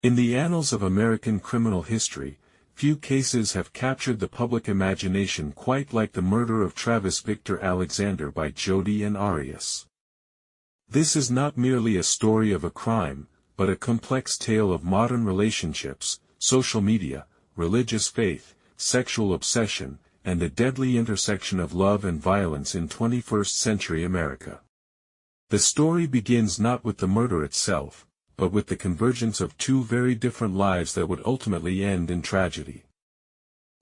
In the annals of American criminal history, few cases have captured the public imagination quite like the murder of Travis Victor Alexander by Jodi Arias. This is not merely a story of a crime, but a complex tale of modern relationships, social media, religious faith, sexual obsession, and the deadly intersection of love and violence in 21st century America. The story begins not with the murder itself, but with the convergence of two very different lives that would ultimately end in tragedy.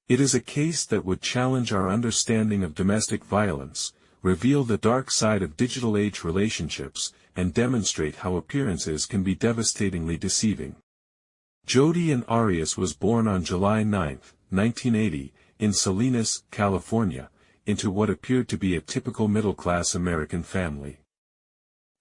It is a case that would challenge our understanding of domestic violence, reveal the dark side of digital age relationships, and demonstrate how appearances can be devastatingly deceiving. Jodi Arias was born on July 9, 1980, in Salinas, California, into what appeared to be a typical middle-class American family.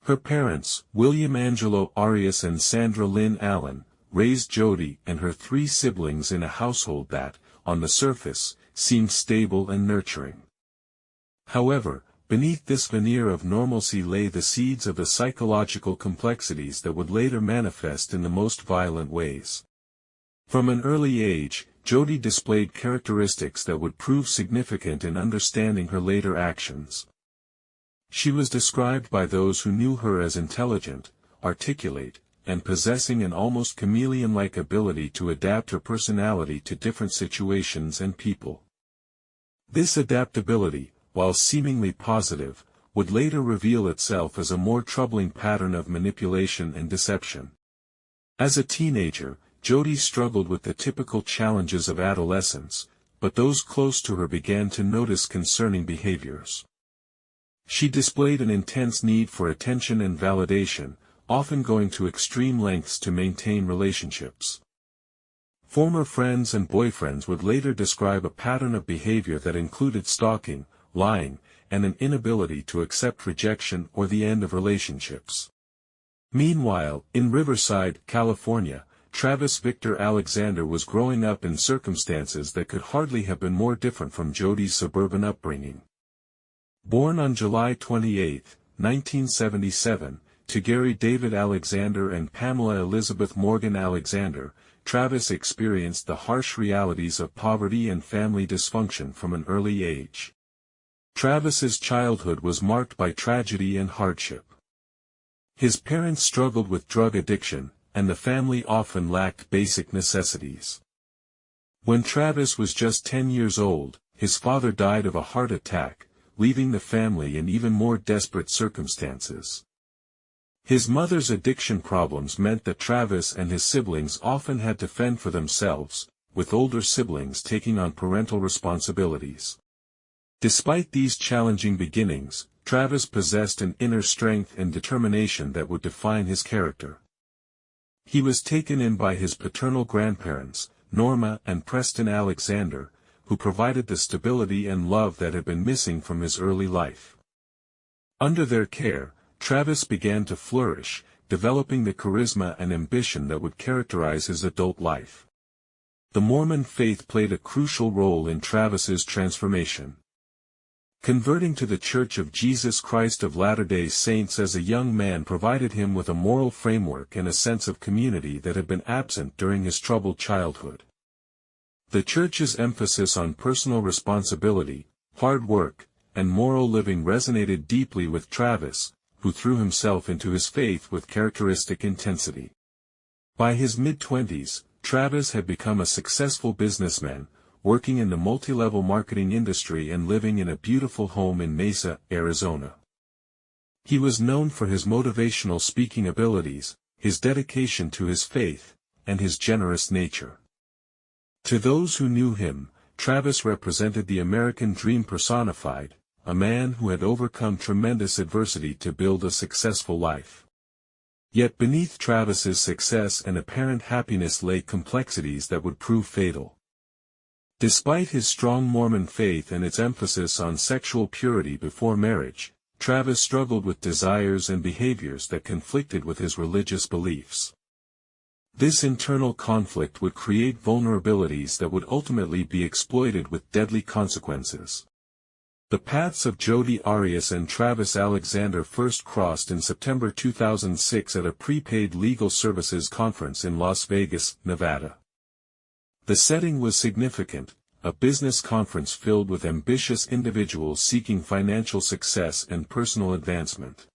Her parents, William Angelo Arias and Sandra Lynn Allen, raised Jodi and her three siblings in a household that, on the surface, seemed stable and nurturing. However, beneath this veneer of normalcy lay the seeds of the psychological complexities that would later manifest in the most violent ways. From an early age, Jodi displayed characteristics that would prove significant in understanding her later actions. She was described by those who knew her as intelligent, articulate, and possessing an almost chameleon-like ability to adapt her personality to different situations and people. This adaptability, while seemingly positive, would later reveal itself as a more troubling pattern of manipulation and deception. As a teenager, Jodi struggled with the typical challenges of adolescence, but those close to her began to notice concerning behaviors. She displayed an intense need for attention and validation, often going to extreme lengths to maintain relationships. Former friends and boyfriends would later describe a pattern of behavior that included stalking, lying, and an inability to accept rejection or the end of relationships. Meanwhile, in Riverside, California, Travis Victor Alexander was growing up in circumstances that could hardly have been more different from Jodi's suburban upbringing. Born on July 28, 1977, to Gary David Alexander and Pamela Elizabeth Morgan Alexander, Travis experienced the harsh realities of poverty and family dysfunction from an early age. Travis's childhood was marked by tragedy and hardship. His parents struggled with drug addiction, and the family often lacked basic necessities. When Travis was just 10 years old, his father died of a heart attack, leaving the family in even more desperate circumstances. His mother's addiction problems meant that Travis and his siblings often had to fend for themselves, with older siblings taking on parental responsibilities. Despite these challenging beginnings, Travis possessed an inner strength and determination that would define his character. He was taken in by his paternal grandparents, Norma and Preston Alexander, who provided the stability and love that had been missing from his early life. Under their care, Travis began to flourish, developing the charisma and ambition that would characterize his adult life. The Mormon faith played a crucial role in Travis's transformation. Converting to the Church of Jesus Christ of Latter-day Saints as a young man provided him with a moral framework and a sense of community that had been absent during his troubled childhood. The Church's emphasis on personal responsibility, hard work, and moral living resonated deeply with Travis, who threw himself into his faith with characteristic intensity. By his mid-20s, Travis had become a successful businessman, working in the multi-level marketing industry and living in a beautiful home in Mesa, Arizona. He was known for his motivational speaking abilities, his dedication to his faith, and his generous nature. To those who knew him, Travis represented the American dream personified, a man who had overcome tremendous adversity to build a successful life. Yet beneath Travis's success and apparent happiness lay complexities that would prove fatal. Despite his strong Mormon faith and its emphasis on sexual purity before marriage, Travis struggled with desires and behaviors that conflicted with his religious beliefs. This internal conflict would create vulnerabilities that would ultimately be exploited with deadly consequences. The paths of Jodi Arias and Travis Alexander first crossed in September 2006 at a prepaid legal services conference in Las Vegas, Nevada. The setting was significant, a business conference filled with ambitious individuals seeking financial success and personal advancement.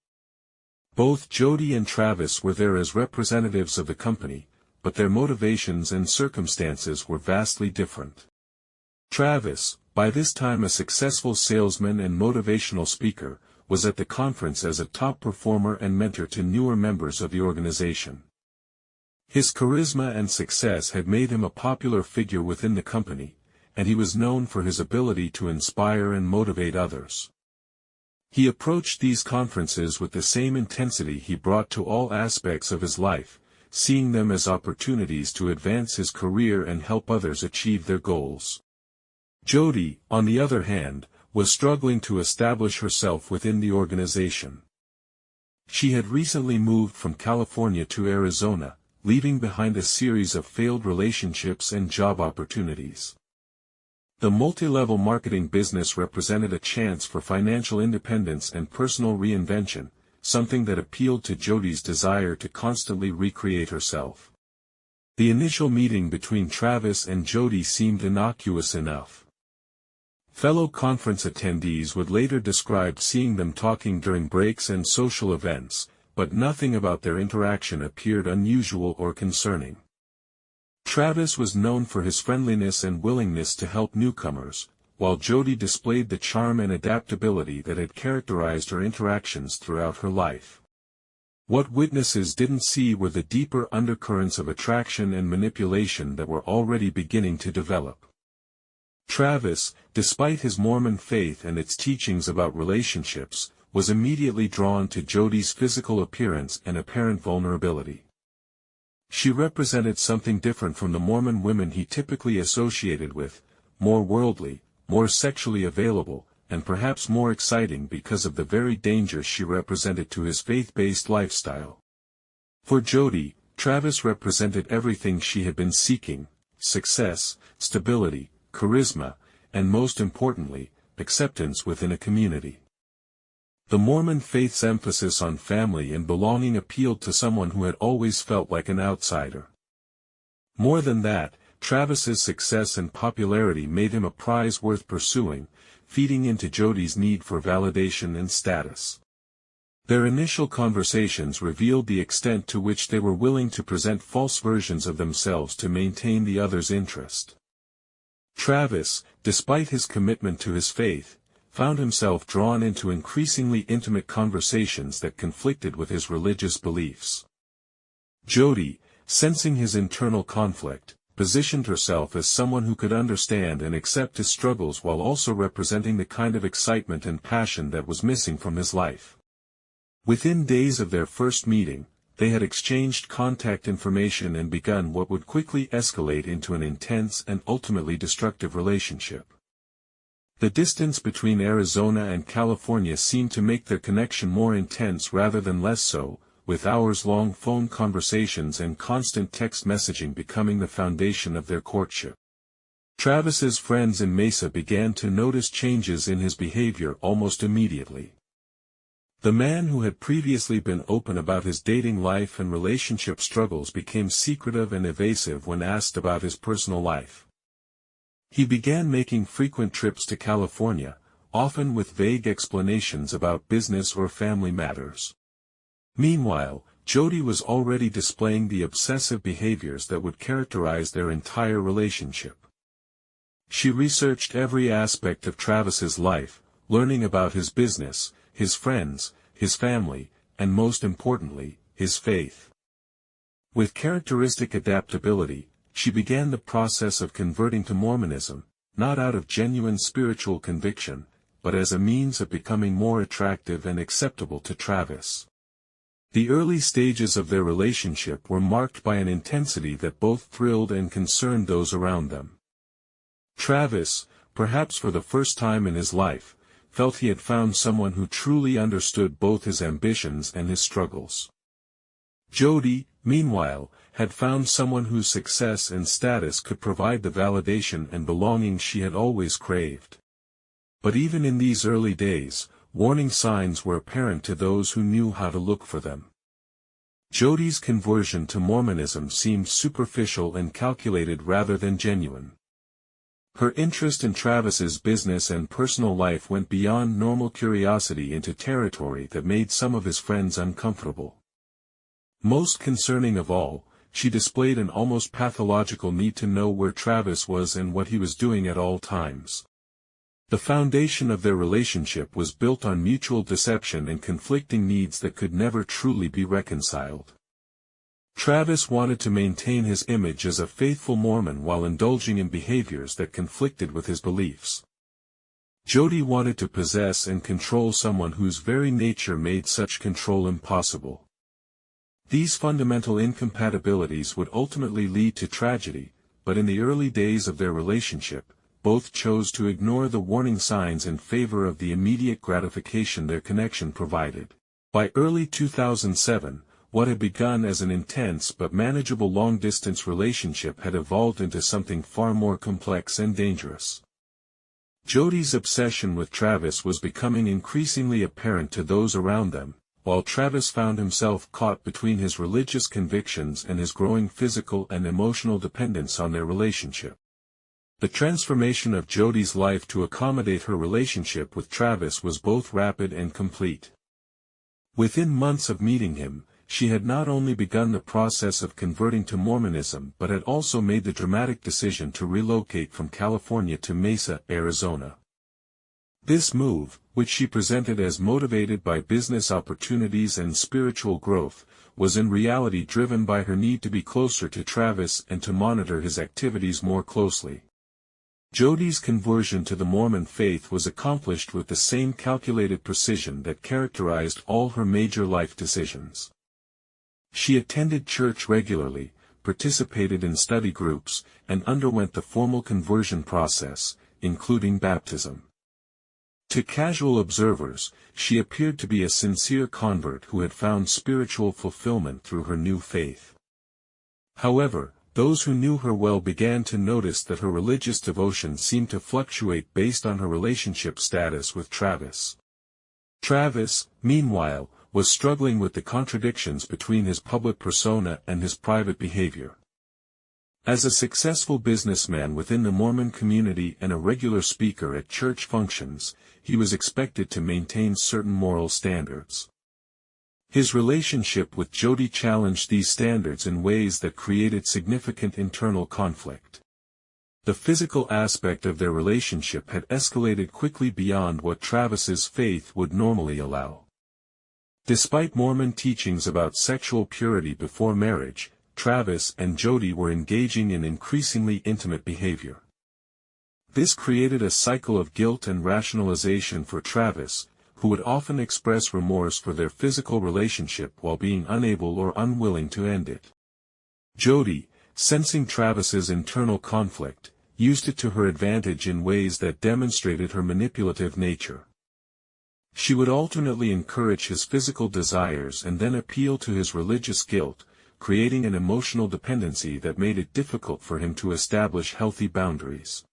Both Jodi and Travis were there as representatives of the company, but their motivations and circumstances were vastly different. Travis, by this time a successful salesman and motivational speaker, was at the conference as a top performer and mentor to newer members of the organization. His charisma and success had made him a popular figure within the company, and he was known for his ability to inspire and motivate others. He approached these conferences with the same intensity he brought to all aspects of his life, seeing them as opportunities to advance his career and help others achieve their goals. Jodi, on the other hand, was struggling to establish herself within the organization. She had recently moved from California to Arizona, leaving behind a series of failed relationships and job opportunities. The multi-level marketing business represented a chance for financial independence and personal reinvention, something that appealed to Jodi's desire to constantly recreate herself. The initial meeting between Travis and Jodi seemed innocuous enough. Fellow conference attendees would later describe seeing them talking during breaks and social events, but nothing about their interaction appeared unusual or concerning. Travis was known for his friendliness and willingness to help newcomers, while Jodi displayed the charm and adaptability that had characterized her interactions throughout her life. What witnesses didn't see were the deeper undercurrents of attraction and manipulation that were already beginning to develop. Travis, despite his Mormon faith and its teachings about relationships, was immediately drawn to Jodi's physical appearance and apparent vulnerability. She represented something different from the Mormon women he typically associated with, more worldly, more sexually available, and perhaps more exciting because of the very dangers she represented to his faith-based lifestyle. For Jodi, Travis represented everything she had been seeking: success, stability, charisma, and most importantly, acceptance within a community. The Mormon faith's emphasis on family and belonging appealed to someone who had always felt like an outsider. More than that, Travis's success and popularity made him a prize worth pursuing, feeding into Jodi's need for validation and status. Their initial conversations revealed the extent to which they were willing to present false versions of themselves to maintain the other's interest. Travis, despite his commitment to his faith, found himself drawn into increasingly intimate conversations that conflicted with his religious beliefs. Jodi, sensing his internal conflict, positioned herself as someone who could understand and accept his struggles while also representing the kind of excitement and passion that was missing from his life. Within days of their first meeting, they had exchanged contact information and begun what would quickly escalate into an intense and ultimately destructive relationship. The distance between Arizona and California seemed to make their connection more intense rather than less so, with hours-long phone conversations and constant text messaging becoming the foundation of their courtship. Travis's friends in Mesa began to notice changes in his behavior almost immediately. The man who had previously been open about his dating life and relationship struggles became secretive and evasive when asked about his personal life. He began making frequent trips to California, often with vague explanations about business or family matters. Meanwhile, Jodi was already displaying the obsessive behaviors that would characterize their entire relationship. She researched every aspect of Travis's life, learning about his business, his friends, his family, and most importantly, his faith. With characteristic adaptability, she began the process of converting to Mormonism, not out of genuine spiritual conviction, but as a means of becoming more attractive and acceptable to Travis. The early stages of their relationship were marked by an intensity that both thrilled and concerned those around them. Travis, perhaps for the first time in his life, felt he had found someone who truly understood both his ambitions and his struggles. Jodi, meanwhile, had found someone whose success and status could provide the validation and belonging she had always craved. But even in these early days, warning signs were apparent to those who knew how to look for them. Jodi's conversion to Mormonism seemed superficial and calculated rather than genuine. Her interest in Travis's business and personal life went beyond normal curiosity into territory that made some of his friends uncomfortable. Most concerning of all, she displayed an almost pathological need to know where Travis was and what he was doing at all times. The foundation of their relationship was built on mutual deception and conflicting needs that could never truly be reconciled. Travis wanted to maintain his image as a faithful Mormon while indulging in behaviors that conflicted with his beliefs. Jodi wanted to possess and control someone whose very nature made such control impossible. These fundamental incompatibilities would ultimately lead to tragedy, but in the early days of their relationship, both chose to ignore the warning signs in favor of the immediate gratification their connection provided. By early 2007, what had begun as an intense but manageable long-distance relationship had evolved into something far more complex and dangerous. Jodi's obsession with Travis was becoming increasingly apparent to those around them, while Travis found himself caught between his religious convictions and his growing physical and emotional dependence on their relationship. The transformation of Jodi's life to accommodate her relationship with Travis was both rapid and complete. Within months of meeting him, she had not only begun the process of converting to Mormonism but had also made the dramatic decision to relocate from California to Mesa, Arizona. This move, which she presented as motivated by business opportunities and spiritual growth, was in reality driven by her need to be closer to Travis and to monitor his activities more closely. Jodi's conversion to the Mormon faith was accomplished with the same calculated precision that characterized all her major life decisions. She attended church regularly, participated in study groups, and underwent the formal conversion process, including baptism. To casual observers, she appeared to be a sincere convert who had found spiritual fulfillment through her new faith. However, those who knew her well began to notice that her religious devotion seemed to fluctuate based on her relationship status with Travis. Travis, meanwhile, was struggling with the contradictions between his public persona and his private behavior. As a successful businessman within the Mormon community and a regular speaker at church functions, he was expected to maintain certain moral standards. His relationship with Jodi challenged these standards in ways that created significant internal conflict. The physical aspect of their relationship had escalated quickly beyond what Travis's faith would normally allow. Despite Mormon teachings about sexual purity before marriage, Travis and Jodi were engaging in increasingly intimate behavior. This created a cycle of guilt and rationalization for Travis, who would often express remorse for their physical relationship while being unable or unwilling to end it. Jodi, sensing Travis's internal conflict, used it to her advantage in ways that demonstrated her manipulative nature. She would alternately encourage his physical desires and then appeal to his religious guilt, creating an emotional dependency that made it difficult for him to establish healthy boundaries.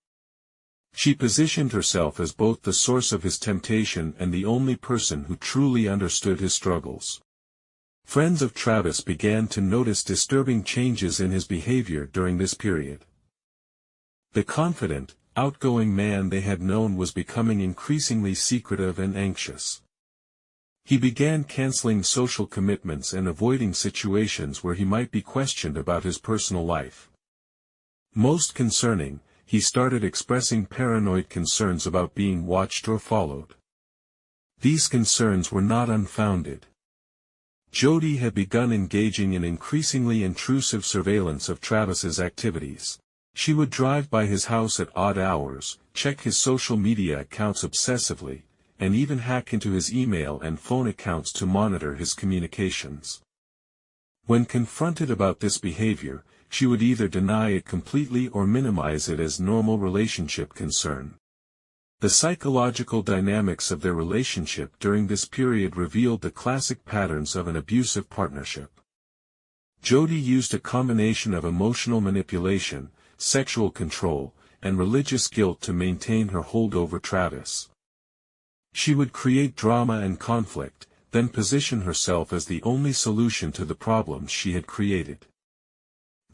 She positioned herself as both the source of his temptation and the only person who truly understood his struggles. Friends of Travis began to notice disturbing changes in his behavior during this period. The confident, outgoing man they had known was becoming increasingly secretive and anxious. He began canceling social commitments and avoiding situations where he might be questioned about his personal life. Most concerning, he started expressing paranoid concerns about being watched or followed. These concerns were not unfounded. Jodi had begun engaging in increasingly intrusive surveillance of Travis's activities. She would drive by his house at odd hours, check his social media accounts obsessively, and even hack into his email and phone accounts to monitor his communications. When confronted about this behavior, she would either deny it completely or minimize it as normal relationship concern. The psychological dynamics of their relationship during this period revealed the classic patterns of an abusive partnership. Jodi used a combination of emotional manipulation, sexual control, and religious guilt to maintain her hold over Travis. She would create drama and conflict, then position herself as the only solution to the problems she had created.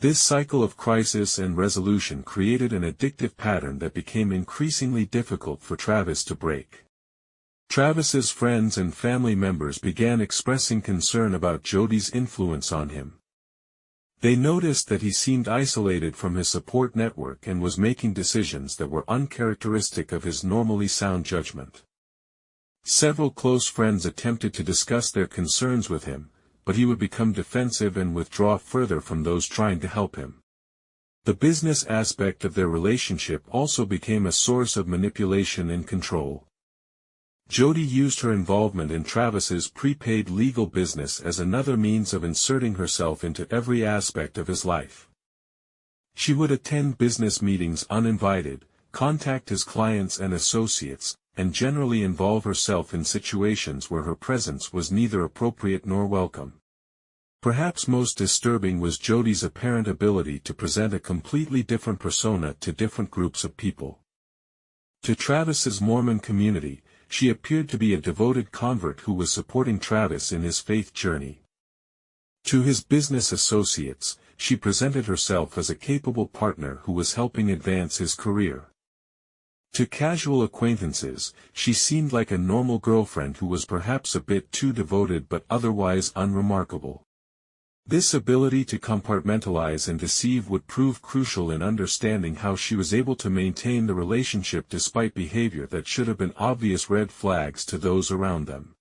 This cycle of crisis and resolution created an addictive pattern that became increasingly difficult for Travis to break. Travis's friends and family members began expressing concern about Jodi's influence on him. They noticed that he seemed isolated from his support network and was making decisions that were uncharacteristic of his normally sound judgment. Several close friends attempted to discuss their concerns with him, but he would become defensive and withdraw further from those trying to help him. The business aspect of their relationship also became a source of manipulation and control. Jodi used her involvement in Travis's prepaid legal business as another means of inserting herself into every aspect of his life. She would attend business meetings uninvited, contact his clients and associates, and generally involve herself in situations where her presence was neither appropriate nor welcome. Perhaps most disturbing was Jodi's apparent ability to present a completely different persona to different groups of people. To Travis's Mormon community, she appeared to be a devoted convert who was supporting Travis in his faith journey. To his business associates, she presented herself as a capable partner who was helping advance his career. To casual acquaintances, she seemed like a normal girlfriend who was perhaps a bit too devoted but otherwise unremarkable. This ability to compartmentalize and deceive would prove crucial in understanding how she was able to maintain the relationship despite behavior that should have been obvious red flags to those around them.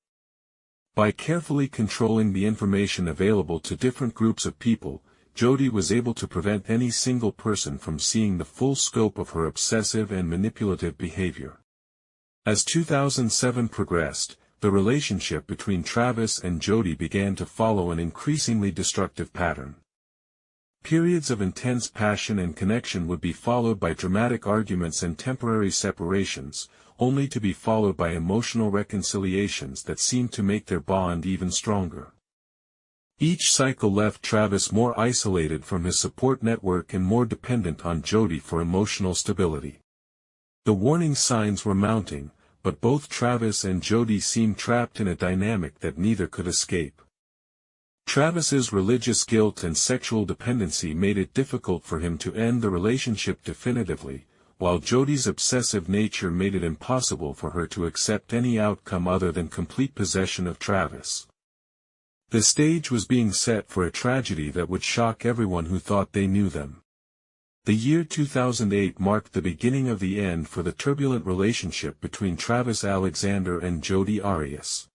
By carefully controlling the information available to different groups of people, Jodi was able to prevent any single person from seeing the full scope of her obsessive and manipulative behavior. As 2007 progressed, the relationship between Travis and Jodi began to follow an increasingly destructive pattern. Periods of intense passion and connection would be followed by dramatic arguments and temporary separations, only to be followed by emotional reconciliations that seemed to make their bond even stronger. Each cycle left Travis more isolated from his support network and more dependent on Jodi for emotional stability. The warning signs were mounting, but both Travis and Jodi seemed trapped in a dynamic that neither could escape. Travis's religious guilt and sexual dependency made it difficult for him to end the relationship definitively, while Jodi's obsessive nature made it impossible for her to accept any outcome other than complete possession of Travis. The stage was being set for a tragedy that would shock everyone who thought they knew them. The year 2008 marked the beginning of the end for the turbulent relationship between Travis Alexander and Jodi Arias.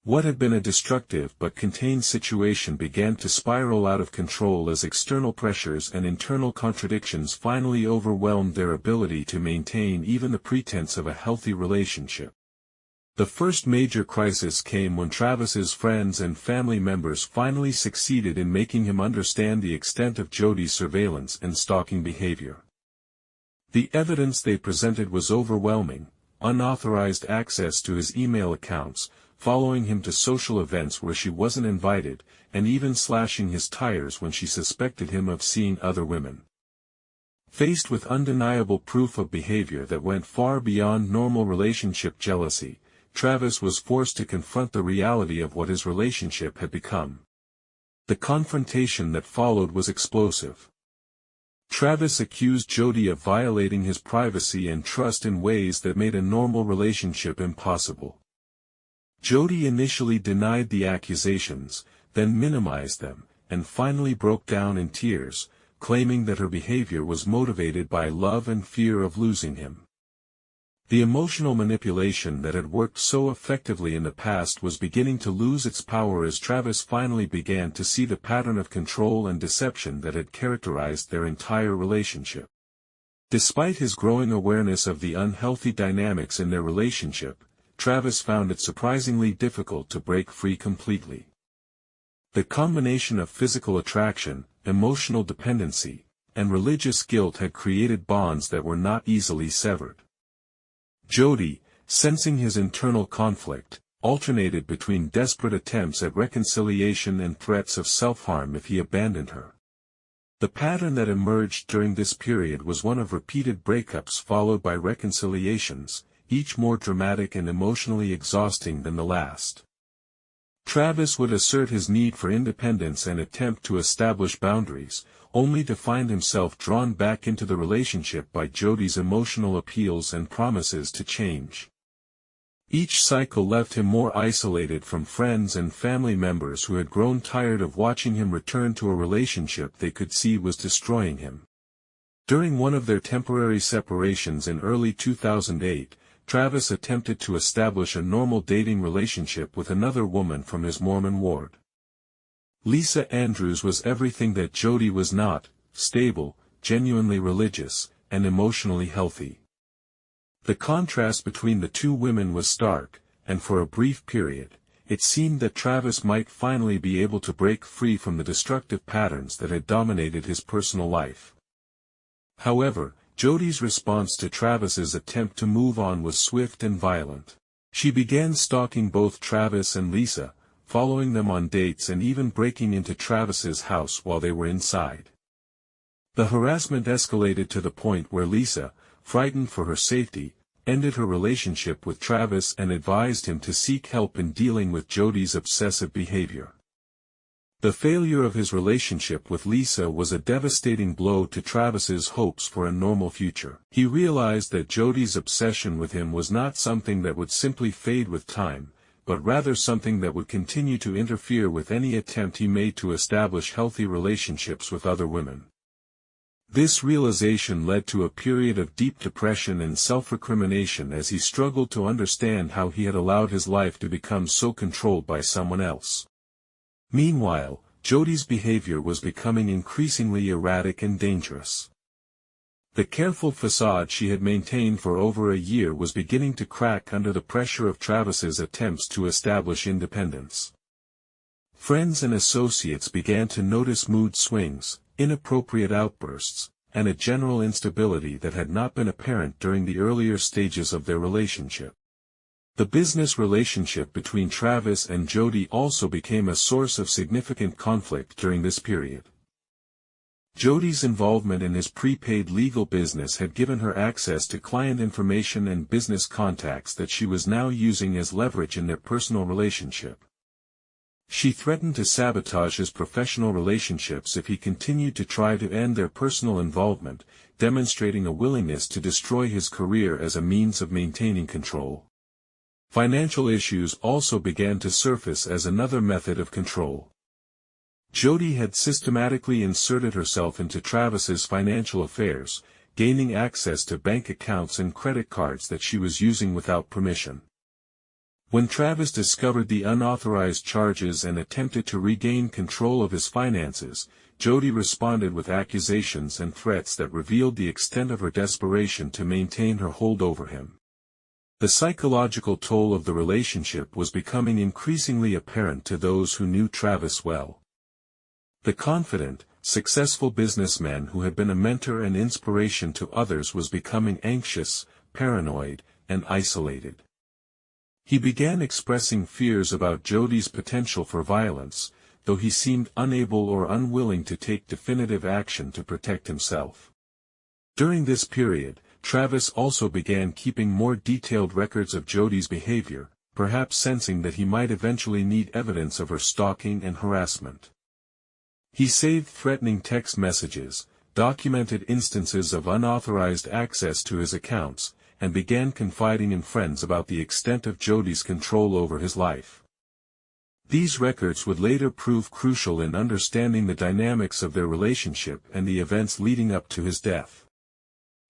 What had been a destructive but contained situation began to spiral out of control as external pressures and internal contradictions finally overwhelmed their ability to maintain even the pretense of a healthy relationship. The first major crisis came when Travis's friends and family members finally succeeded in making him understand the extent of Jodi's surveillance and stalking behavior. The evidence they presented was overwhelming: unauthorized access to his email accounts, following him to social events where she wasn't invited, and even slashing his tires when she suspected him of seeing other women. Faced with undeniable proof of behavior that went far beyond normal relationship jealousy, Travis was forced to confront the reality of what his relationship had become. The confrontation that followed was explosive. Travis accused Jodi of violating his privacy and trust in ways that made a normal relationship impossible. Jodi initially denied the accusations, then minimized them, and finally broke down in tears, claiming that her behavior was motivated by love and fear of losing him. The emotional manipulation that had worked so effectively in the past was beginning to lose its power as Travis finally began to see the pattern of control and deception that had characterized their entire relationship. Despite his growing awareness of the unhealthy dynamics in their relationship, Travis found it surprisingly difficult to break free completely. The combination of physical attraction, emotional dependency, and religious guilt had created bonds that were not easily severed. Jodi, sensing his internal conflict, alternated between desperate attempts at reconciliation and threats of self-harm if he abandoned her. The pattern that emerged during this period was one of repeated breakups followed by reconciliations, each more dramatic and emotionally exhausting than the last. Travis would assert his need for independence and attempt to establish boundaries, only to find himself drawn back into the relationship by Jodi's emotional appeals and promises to change. Each cycle left him more isolated from friends and family members who had grown tired of watching him return to a relationship they could see was destroying him. During one of their temporary separations in early 2008, Travis attempted to establish a normal dating relationship with another woman from his Mormon ward. Lisa Andrews was everything that Jodi was not: stable, genuinely religious, and emotionally healthy. The contrast between the two women was stark, and for a brief period, it seemed that Travis might finally be able to break free from the destructive patterns that had dominated his personal life. However, Jodi's response to Travis's attempt to move on was swift and violent. She began stalking both Travis and Lisa, following them on dates and even breaking into Travis's house while they were inside. The harassment escalated to the point where Lisa, frightened for her safety, ended her relationship with Travis and advised him to seek help in dealing with Jodi's obsessive behavior. The failure of his relationship with Lisa was a devastating blow to Travis's hopes for a normal future. He realized that Jodi's obsession with him was not something that would simply fade with time, but rather something that would continue to interfere with any attempt he made to establish healthy relationships with other women. This realization led to a period of deep depression and self-recrimination as he struggled to understand how he had allowed his life to become so controlled by someone else. Meanwhile, Jodi's behavior was becoming increasingly erratic and dangerous. The careful facade she had maintained for over a year was beginning to crack under the pressure of Travis's attempts to establish independence. Friends and associates began to notice mood swings, inappropriate outbursts, and a general instability that had not been apparent during the earlier stages of their relationship. The business relationship between Travis and Jodi also became a source of significant conflict during this period. Jodi's involvement in his prepaid legal business had given her access to client information and business contacts that she was now using as leverage in their personal relationship. She threatened to sabotage his professional relationships if he continued to try to end their personal involvement, demonstrating a willingness to destroy his career as a means of maintaining control. Financial issues also began to surface as another method of control. Jodi had systematically inserted herself into Travis's financial affairs, gaining access to bank accounts and credit cards that she was using without permission. When Travis discovered the unauthorized charges and attempted to regain control of his finances, Jodi responded with accusations and threats that revealed the extent of her desperation to maintain her hold over him. The psychological toll of the relationship was becoming increasingly apparent to those who knew Travis well. The confident, successful businessman who had been a mentor and inspiration to others was becoming anxious, paranoid, and isolated. He began expressing fears about Jodi's potential for violence, though he seemed unable or unwilling to take definitive action to protect himself. During this period, Travis also began keeping more detailed records of Jodi's behavior, perhaps sensing that he might eventually need evidence of her stalking and harassment. He saved threatening text messages, documented instances of unauthorized access to his accounts, and began confiding in friends about the extent of Jodi's control over his life. These records would later prove crucial in understanding the dynamics of their relationship and the events leading up to his death.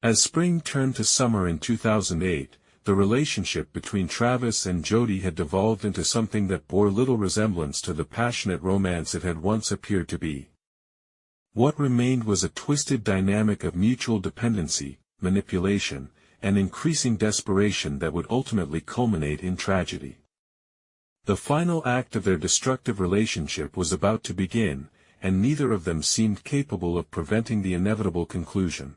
As spring turned to summer in 2008, the relationship between Travis and Jodi had devolved into something that bore little resemblance to the passionate romance it had once appeared to be. What remained was a twisted dynamic of mutual dependency, manipulation, and increasing desperation that would ultimately culminate in tragedy. The final act of their destructive relationship was about to begin, and neither of them seemed capable of preventing the inevitable conclusion.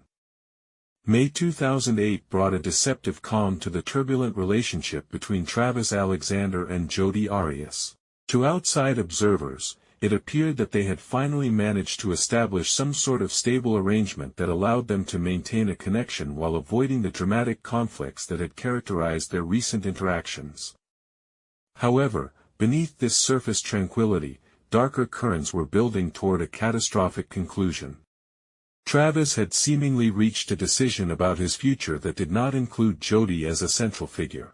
May 2008 brought a deceptive calm to the turbulent relationship between Travis Alexander and Jodi Arias. To outside observers, it appeared that they had finally managed to establish some sort of stable arrangement that allowed them to maintain a connection while avoiding the dramatic conflicts that had characterized their recent interactions. However, beneath this surface tranquility, darker currents were building toward a catastrophic conclusion. Travis had seemingly reached a decision about his future that did not include Jodi as a central figure.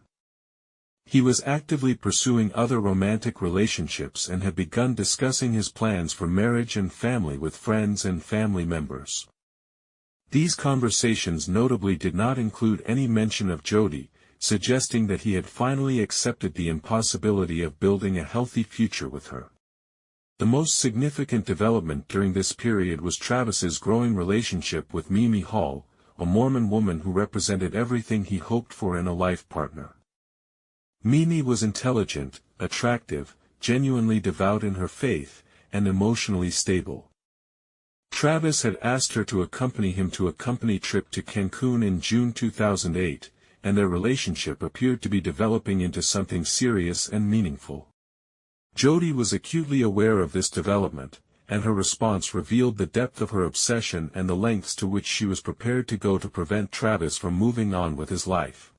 He was actively pursuing other romantic relationships and had begun discussing his plans for marriage and family with friends and family members. These conversations notably did not include any mention of Jodi, suggesting that he had finally accepted the impossibility of building a healthy future with her. The most significant development during this period was Travis's growing relationship with Mimi Hall, a Mormon woman who represented everything he hoped for in a life partner. Mimi was intelligent, attractive, genuinely devout in her faith, and emotionally stable. Travis had asked her to accompany him to a company trip to Cancun in June 2008, and their relationship appeared to be developing into something serious and meaningful. Jodi was acutely aware of this development, and her response revealed the depth of her obsession and the lengths to which she was prepared to go to prevent Travis from moving on with his life.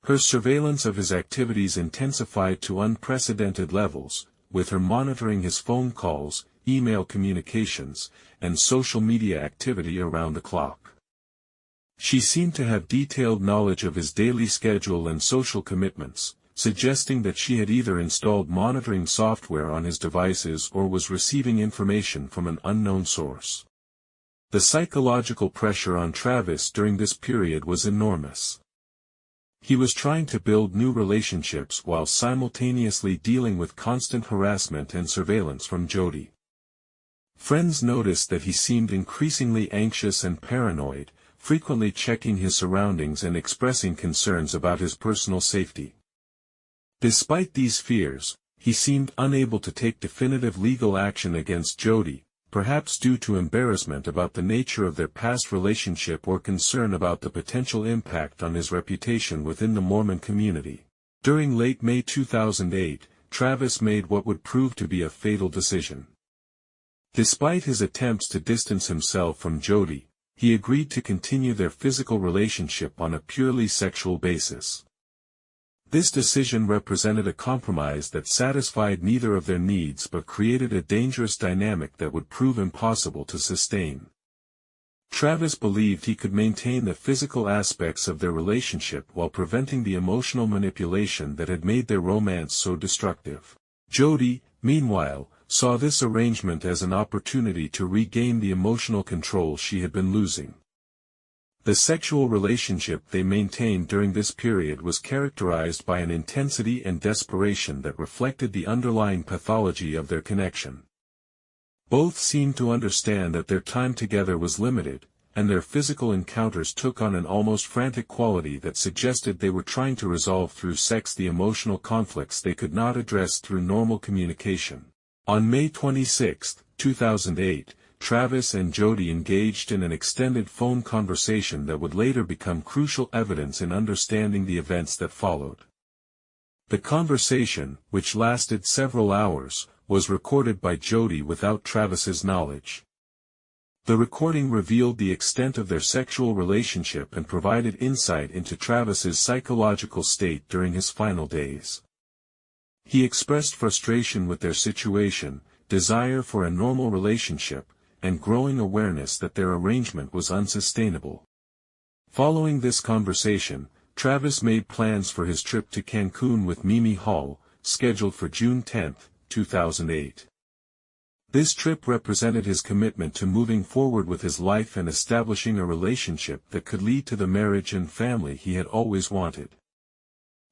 Her surveillance of his activities intensified to unprecedented levels, with her monitoring his phone calls, email communications, and social media activity around the clock. She seemed to have detailed knowledge of his daily schedule and social commitments, suggesting that she had either installed monitoring software on his devices or was receiving information from an unknown source. The psychological pressure on Travis during this period was enormous. He was trying to build new relationships while simultaneously dealing with constant harassment and surveillance from Jodi. Friends noticed that he seemed increasingly anxious and paranoid, frequently checking his surroundings and expressing concerns about his personal safety. Despite these fears, he seemed unable to take definitive legal action against Jodi, perhaps due to embarrassment about the nature of their past relationship or concern about the potential impact on his reputation within the Mormon community. During late May 2008, Travis made what would prove to be a fatal decision. Despite his attempts to distance himself from Jodi, he agreed to continue their physical relationship on a purely sexual basis. This decision represented a compromise that satisfied neither of their needs but created a dangerous dynamic that would prove impossible to sustain. Travis believed he could maintain the physical aspects of their relationship while preventing the emotional manipulation that had made their romance so destructive. Jodi, meanwhile, saw this arrangement as an opportunity to regain the emotional control she had been losing. The sexual relationship they maintained during this period was characterized by an intensity and desperation that reflected the underlying pathology of their connection. Both seemed to understand that their time together was limited, and their physical encounters took on an almost frantic quality that suggested they were trying to resolve through sex the emotional conflicts they could not address through normal communication. On May 26, 2008, Travis and Jodi engaged in an extended phone conversation that would later become crucial evidence in understanding the events that followed. The conversation, which lasted several hours, was recorded by Jodi without Travis's knowledge. The recording revealed the extent of their sexual relationship and provided insight into Travis's psychological state during his final days. He expressed frustration with their situation, desire for a normal relationship, and growing awareness that their arrangement was unsustainable. Following this conversation, Travis made plans for his trip to Cancun with Mimi Hall, scheduled for June 10, 2008. This trip represented his commitment to moving forward with his life and establishing a relationship that could lead to the marriage and family he had always wanted.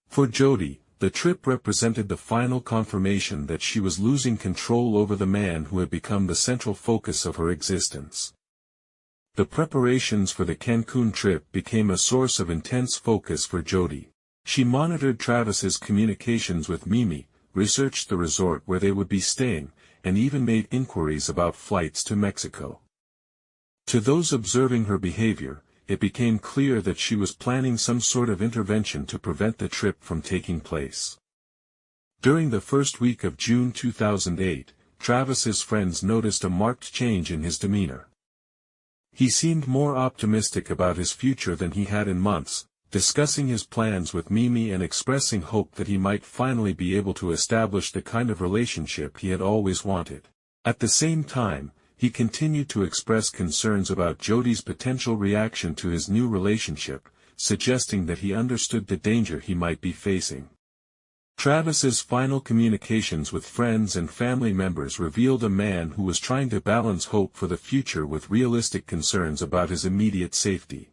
For Jodi, the trip represented the final confirmation that she was losing control over the man who had become the central focus of her existence. The preparations for the Cancun trip became a source of intense focus for Jodi. She monitored Travis's communications with Mimi, researched the resort where they would be staying, and even made inquiries about flights to Mexico. To those observing her behavior, it became clear that she was planning some sort of intervention to prevent the trip from taking place. During the first week of June 2008, Travis's friends noticed a marked change in his demeanor. He seemed more optimistic about his future than he had in months, discussing his plans with Mimi and expressing hope that he might finally be able to establish the kind of relationship he had always wanted. At the same time, he continued to express concerns about Jodi's potential reaction to his new relationship, suggesting that he understood the danger he might be facing. Travis's final communications with friends and family members revealed a man who was trying to balance hope for the future with realistic concerns about his immediate safety.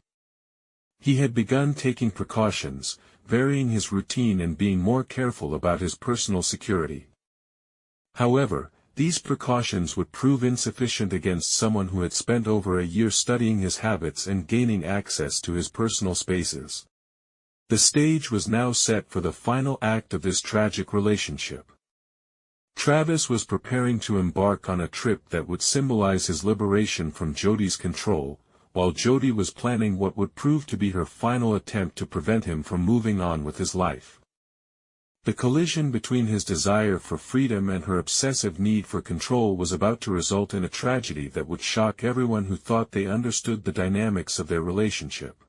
He had begun taking precautions, varying his routine and being more careful about his personal security. However, these precautions would prove insufficient against someone who had spent over a year studying his habits and gaining access to his personal spaces. The stage was now set for the final act of this tragic relationship. Travis was preparing to embark on a trip that would symbolize his liberation from Jodi's control, while Jodi was planning what would prove to be her final attempt to prevent him from moving on with his life. The collision between his desire for freedom and her obsessive need for control was about to result in a tragedy that would shock everyone who thought they understood the dynamics of their relationship.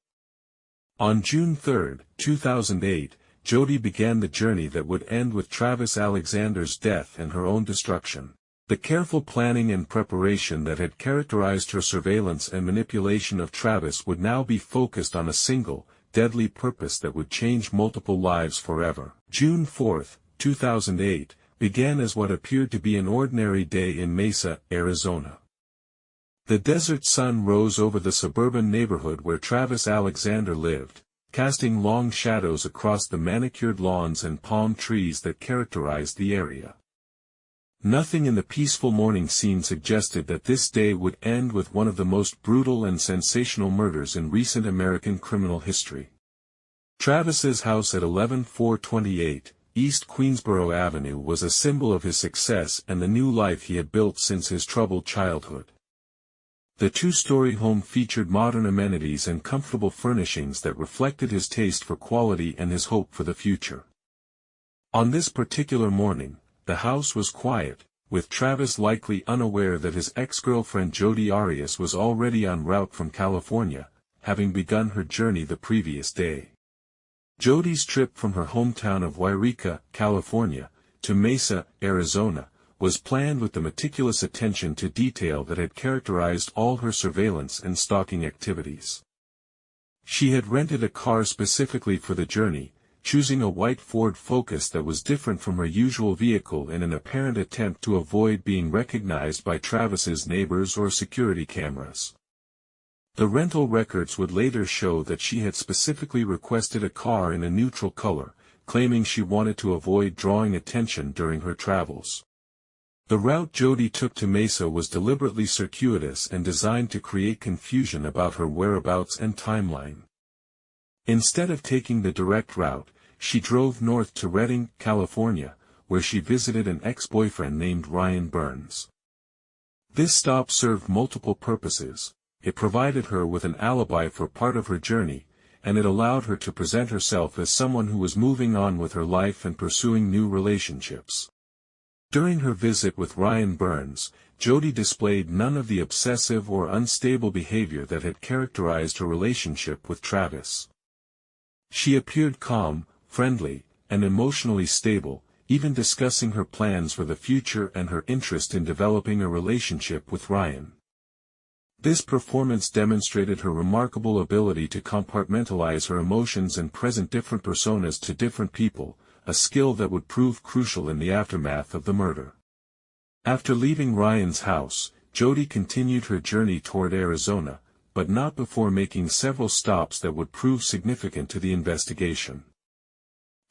On June 3, 2008, Jodi began the journey that would end with Travis Alexander's death and her own destruction. The careful planning and preparation that had characterized her surveillance and manipulation of Travis would now be focused on a single, deadly purpose that would change multiple lives forever. June 4, 2008, began as what appeared to be an ordinary day in Mesa, Arizona. The desert sun rose over the suburban neighborhood where Travis Alexander lived, casting long shadows across the manicured lawns and palm trees that characterized the area. Nothing in the peaceful morning scene suggested that this day would end with one of the most brutal and sensational murders in recent American criminal history. Travis's house at 11428 East Queensboro Avenue was a symbol of his success and the new life he had built since his troubled childhood. The two-story home featured modern amenities and comfortable furnishings that reflected his taste for quality and his hope for the future. On this particular morning, the house was quiet, with Travis likely unaware that his ex-girlfriend Jodi Arias was already en route from California, having begun her journey the previous day. Jodi's trip from her hometown of Yreka, California, to Mesa, Arizona, was planned with the meticulous attention to detail that had characterized all her surveillance and stalking activities. She had rented a car specifically for the journey, choosing a white Ford Focus that was different from her usual vehicle in an apparent attempt to avoid being recognized by Travis's neighbors or security cameras. The rental records would later show that she had specifically requested a car in a neutral color, claiming she wanted to avoid drawing attention during her travels. The route Jodi took to Mesa was deliberately circuitous and designed to create confusion about her whereabouts and timeline. Instead of taking the direct route, she drove north to Redding, California, where she visited an ex-boyfriend named Ryan Burns. This stop served multiple purposes. It provided her with an alibi for part of her journey, and it allowed her to present herself as someone who was moving on with her life and pursuing new relationships. During her visit with Ryan Burns, Jodi displayed none of the obsessive or unstable behavior that had characterized her relationship with Travis. She appeared calm, friendly, and emotionally stable, even discussing her plans for the future and her interest in developing a relationship with Ryan. This performance demonstrated her remarkable ability to compartmentalize her emotions and present different personas to different people, a skill that would prove crucial in the aftermath of the murder. After leaving Ryan's house, Jodi continued her journey toward Arizona, but not before making several stops that would prove significant to the investigation.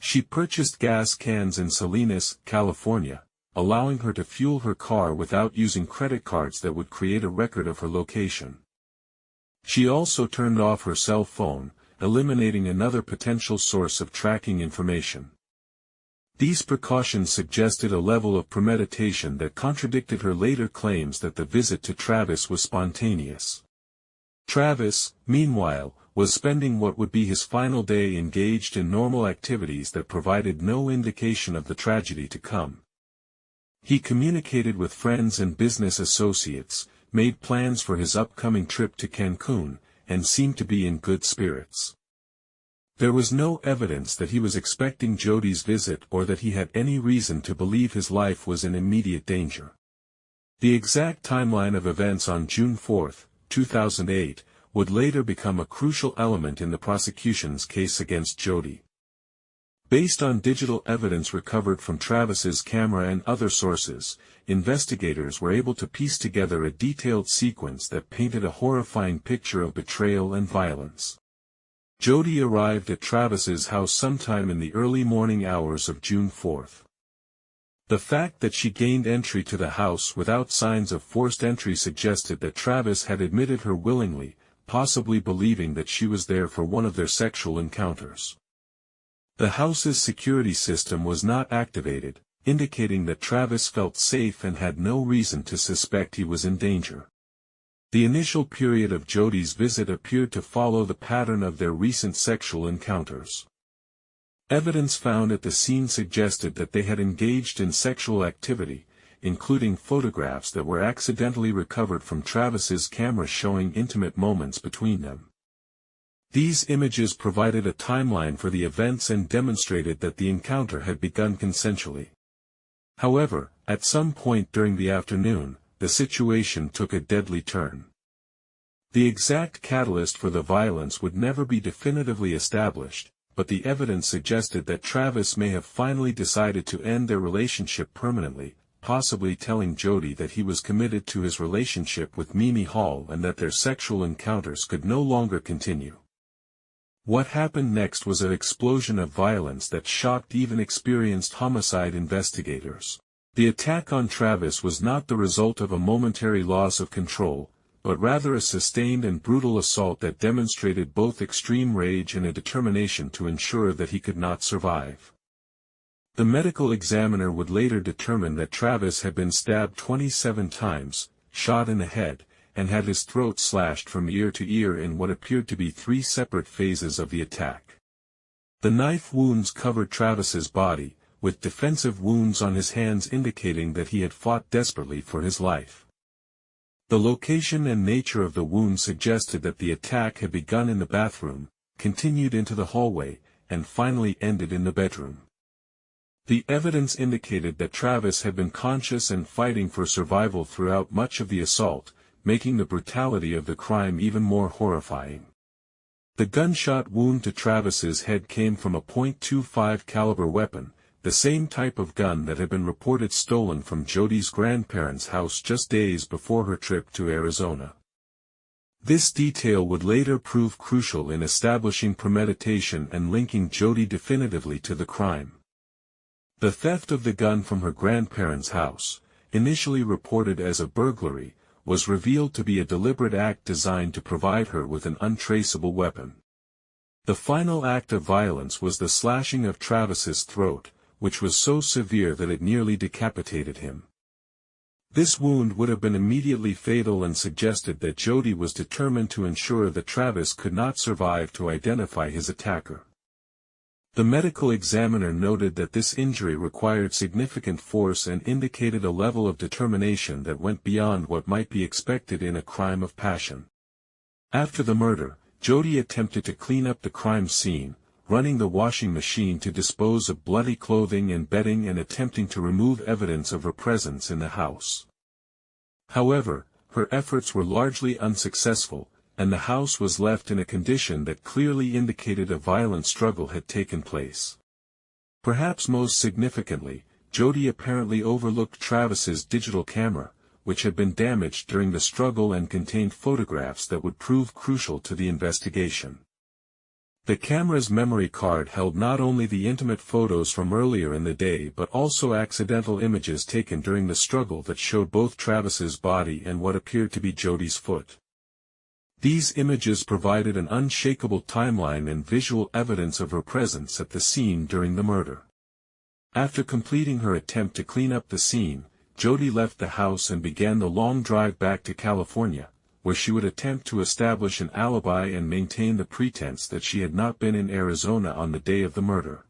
She purchased gas cans in Salinas, California, allowing her to fuel her car without using credit cards that would create a record of her location. She also turned off her cell phone, eliminating another potential source of tracking information. These precautions suggested a level of premeditation that contradicted her later claims that the visit to Travis was spontaneous. Travis, meanwhile, was spending what would be his final day engaged in normal activities that provided no indication of the tragedy to come. He communicated with friends and business associates, made plans for his upcoming trip to Cancun, and seemed to be in good spirits. There was no evidence that he was expecting Jodi's visit or that he had any reason to believe his life was in immediate danger. The exact timeline of events on June 4, 2008, would later become a crucial element in the prosecution's case against Jodi. Based on digital evidence recovered from Travis's camera and other sources, investigators were able to piece together a detailed sequence that painted a horrifying picture of betrayal and violence. Jodi arrived at Travis's house sometime in the early morning hours of June 4. The fact that she gained entry to the house without signs of forced entry suggested that Travis had admitted her willingly, possibly believing that she was there for one of their sexual encounters. The house's security system was not activated, indicating that Travis felt safe and had no reason to suspect he was in danger. The initial period of Jodi's visit appeared to follow the pattern of their recent sexual encounters. Evidence found at the scene suggested that they had engaged in sexual activity, including photographs that were accidentally recovered from Travis's camera showing intimate moments between them. These images provided a timeline for the events and demonstrated that the encounter had begun consensually. However, at some point during the afternoon, the situation took a deadly turn. The exact catalyst for the violence would never be definitively established, but the evidence suggested that Travis may have finally decided to end their relationship permanently, possibly telling Jodi that he was committed to his relationship with Mimi Hall and that their sexual encounters could no longer continue. What happened next was an explosion of violence that shocked even experienced homicide investigators. The attack on Travis was not the result of a momentary loss of control, but rather a sustained and brutal assault that demonstrated both extreme rage and a determination to ensure that he could not survive. The medical examiner would later determine that Travis had been stabbed 27 times, shot in the head, and had his throat slashed from ear to ear in what appeared to be 3 separate phases of the attack. The knife wounds covered Travis's body, with defensive wounds on his hands indicating that he had fought desperately for his life. The location and nature of the wounds suggested that the attack had begun in the bathroom, continued into the hallway, and finally ended in the bedroom. The evidence indicated that Travis had been conscious and fighting for survival throughout much of the assault, making the brutality of the crime even more horrifying. The gunshot wound to Travis's head came from a .25 caliber weapon, the same type of gun that had been reported stolen from Jodi's grandparents' house just days before her trip to Arizona. This detail would later prove crucial in establishing premeditation and linking Jodi definitively to the crime. The theft of the gun from her grandparents' house, initially reported as a burglary, was revealed to be a deliberate act designed to provide her with an untraceable weapon. The final act of violence was the slashing of Travis's throat, which was so severe that it nearly decapitated him. This wound would have been immediately fatal and suggested that Jodi was determined to ensure that Travis could not survive to identify his attacker. The medical examiner noted that this injury required significant force and indicated a level of determination that went beyond what might be expected in a crime of passion. After the murder, Jodi attempted to clean up the crime scene, running the washing machine to dispose of bloody clothing and bedding and attempting to remove evidence of her presence in the house. However, her efforts were largely unsuccessful, and the house was left in a condition that clearly indicated a violent struggle had taken place. Perhaps most significantly, Jodi apparently overlooked Travis's digital camera, which had been damaged during the struggle and contained photographs that would prove crucial to the investigation. The camera's memory card held not only the intimate photos from earlier in the day but also accidental images taken during the struggle that showed both Travis's body and what appeared to be Jodi's foot. These images provided an unshakable timeline and visual evidence of her presence at the scene during the murder. After completing her attempt to clean up the scene, Jodi left the house and began the long drive back to California, where she would attempt to establish an alibi and maintain the pretense that she had not been in Arizona on the day of the murder.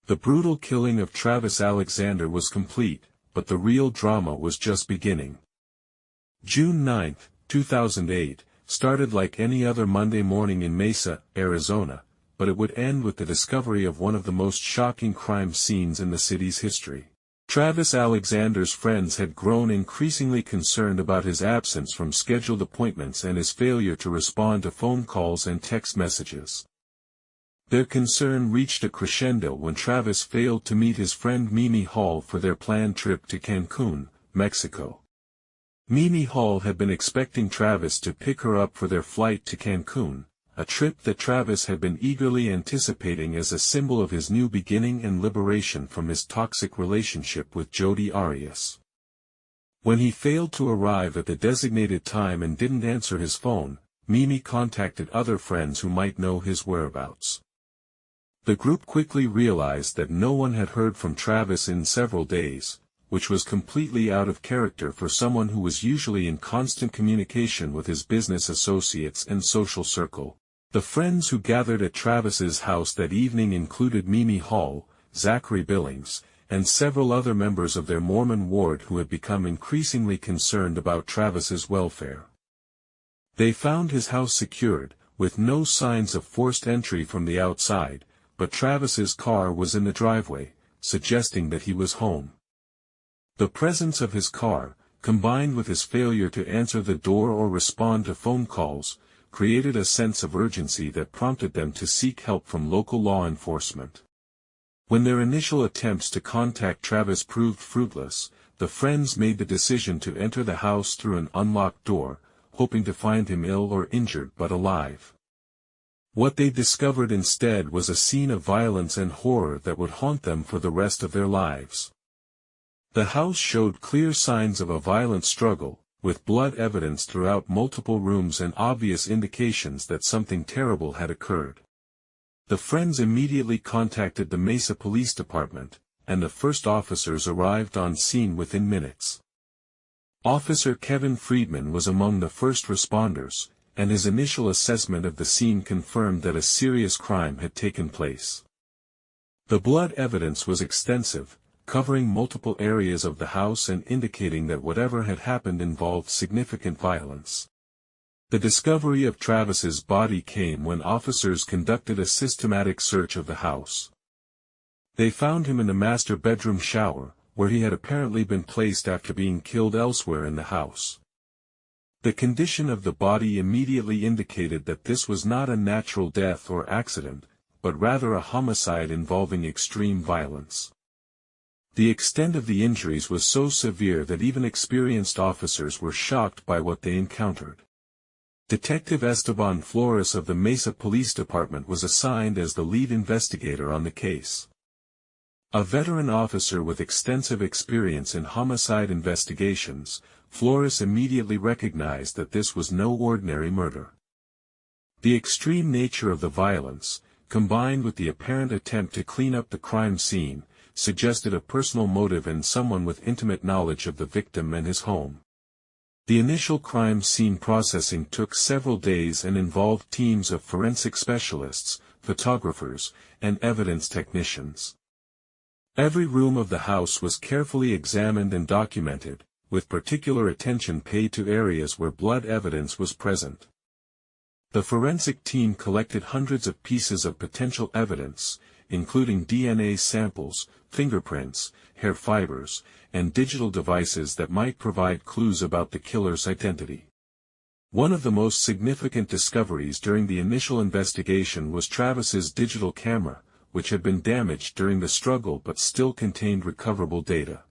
The brutal killing of Travis Alexander was complete, but the real drama was just beginning. June 9, 2008, started like any other Monday morning in Mesa, Arizona, but it would end with the discovery of one of the most shocking crime scenes in the city's history. Travis Alexander's friends had grown increasingly concerned about his absence from scheduled appointments and his failure to respond to phone calls and text messages. Their concern reached a crescendo when Travis failed to meet his friend Mimi Hall for their planned trip to Cancun, Mexico. Mimi Hall had been expecting Travis to pick her up for their flight to Cancun, a trip that Travis had been eagerly anticipating as a symbol of his new beginning and liberation from his toxic relationship with Jodi Arias. When he failed to arrive at the designated time and didn't answer his phone, Mimi contacted other friends who might know his whereabouts. The group quickly realized that no one had heard from Travis in several days, which was completely out of character for someone who was usually in constant communication with his business associates and social circle. The friends who gathered at Travis's house that evening included Mimi Hall, Zachary Billings, and several other members of their Mormon ward who had become increasingly concerned about Travis's welfare. They found his house secured, with no signs of forced entry from the outside, but Travis's car was in the driveway, suggesting that he was home. The presence of his car, combined with his failure to answer the door or respond to phone calls, created a sense of urgency that prompted them to seek help from local law enforcement. When their initial attempts to contact Travis proved fruitless, the friends made the decision to enter the house through an unlocked door, hoping to find him ill or injured but alive. What they discovered instead was a scene of violence and horror that would haunt them for the rest of their lives. The house showed clear signs of a violent struggle, with blood evidence throughout multiple rooms and obvious indications that something terrible had occurred. The friends immediately contacted the Mesa Police Department, and the first officers arrived on scene within minutes. Officer Kevin Friedman was among the first responders, and his initial assessment of the scene confirmed that a serious crime had taken place. The blood evidence was extensive, covering multiple areas of the house and indicating that whatever had happened involved significant violence. The discovery of Travis's body came when officers conducted a systematic search of the house. They found him in the master bedroom shower, where he had apparently been placed after being killed elsewhere in the house. The condition of the body immediately indicated that this was not a natural death or accident, but rather a homicide involving extreme violence. The extent of the injuries was so severe that even experienced officers were shocked by what they encountered. Detective Esteban Flores of the Mesa Police Department was assigned as the lead investigator on the case. A veteran officer with extensive experience in homicide investigations, Flores immediately recognized that this was no ordinary murder. The extreme nature of the violence, combined with the apparent attempt to clean up the crime scene, suggested a personal motive and someone with intimate knowledge of the victim and his home. The initial crime scene processing took several days and involved teams of forensic specialists, photographers, and evidence technicians. Every room of the house was carefully examined and documented, with particular attention paid to areas where blood evidence was present. The forensic team collected hundreds of pieces of potential evidence, including DNA samples, fingerprints, hair fibers, and digital devices that might provide clues about the killer's identity. One of the most significant discoveries during the initial investigation was Travis's digital camera, which had been damaged during the struggle but still contained recoverable data.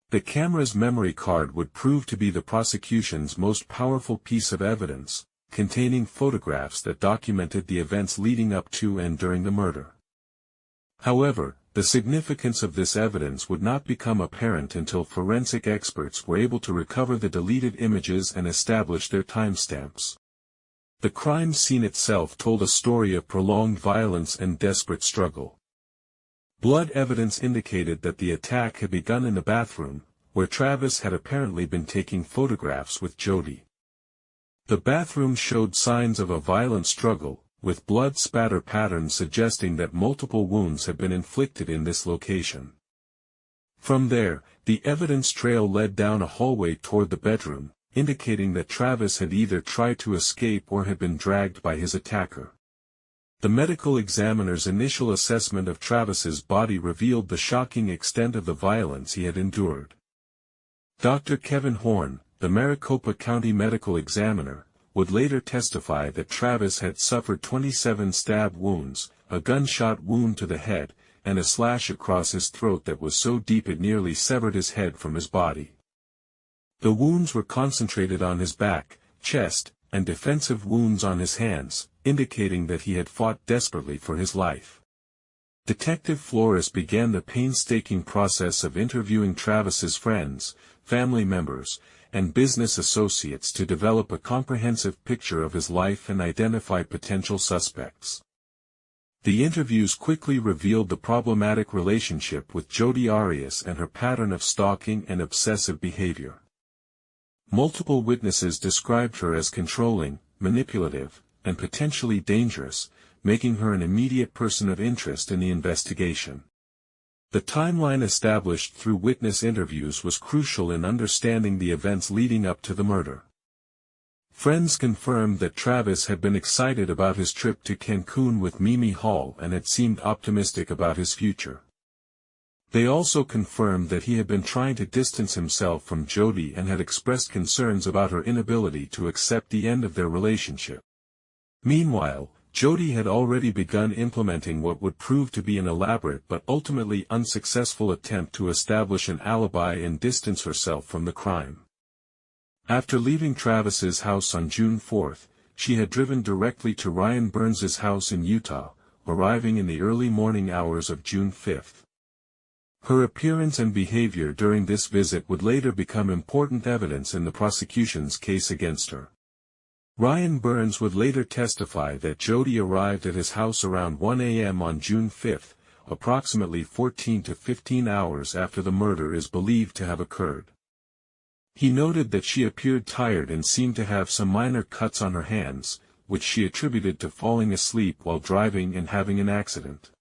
The camera's memory card would prove to be the prosecution's most powerful piece of evidence, containing photographs that documented the events leading up to and during the murder. However, the significance of this evidence would not become apparent until forensic experts were able to recover the deleted images and establish their timestamps. The crime scene itself told a story of prolonged violence and desperate struggle. Blood evidence indicated that the attack had begun in the bathroom, where Travis had apparently been taking photographs with Jodi. The bathroom showed signs of a violent struggle, with blood spatter patterns suggesting that multiple wounds had been inflicted in this location. From there, the evidence trail led down a hallway toward the bedroom, indicating that Travis had either tried to escape or had been dragged by his attacker. The medical examiner's initial assessment of Travis's body revealed the shocking extent of the violence he had endured. Dr. Kevin Horn, the Maricopa County medical examiner, would later testify that Travis had suffered 27 stab wounds, a gunshot wound to the head, and a slash across his throat that was so deep it nearly severed his head from his body. The wounds were concentrated on his back, chest, and defensive wounds on his hands, indicating that he had fought desperately for his life. Detective Flores began the painstaking process of interviewing Travis's friends, family members, and business associates to develop a comprehensive picture of his life and identify potential suspects. The interviews quickly revealed the problematic relationship with Jodi Arias and her pattern of stalking and obsessive behavior. Multiple witnesses described her as controlling, manipulative, and potentially dangerous, making her an immediate person of interest in the investigation. The timeline established through witness interviews was crucial in understanding the events leading up to the murder. Friends confirmed that Travis had been excited about his trip to Cancun with Mimi Hall and had seemed optimistic about his future. They also confirmed that he had been trying to distance himself from Jodi and had expressed concerns about her inability to accept the end of their relationship. Meanwhile, Jodi had already begun implementing what would prove to be an elaborate but ultimately unsuccessful attempt to establish an alibi and distance herself from the crime. After leaving Travis's house on June 4, she had driven directly to Ryan Burns's house in Utah, arriving in the early morning hours of June 5. Her appearance and behavior during this visit would later become important evidence in the prosecution's case against her. Ryan Burns would later testify that Jodi arrived at his house around 1 a.m. on June 5, approximately 14 to 15 hours after the murder is believed to have occurred. He noted that she appeared tired and seemed to have some minor cuts on her hands, which she attributed to falling asleep while driving and having an accident.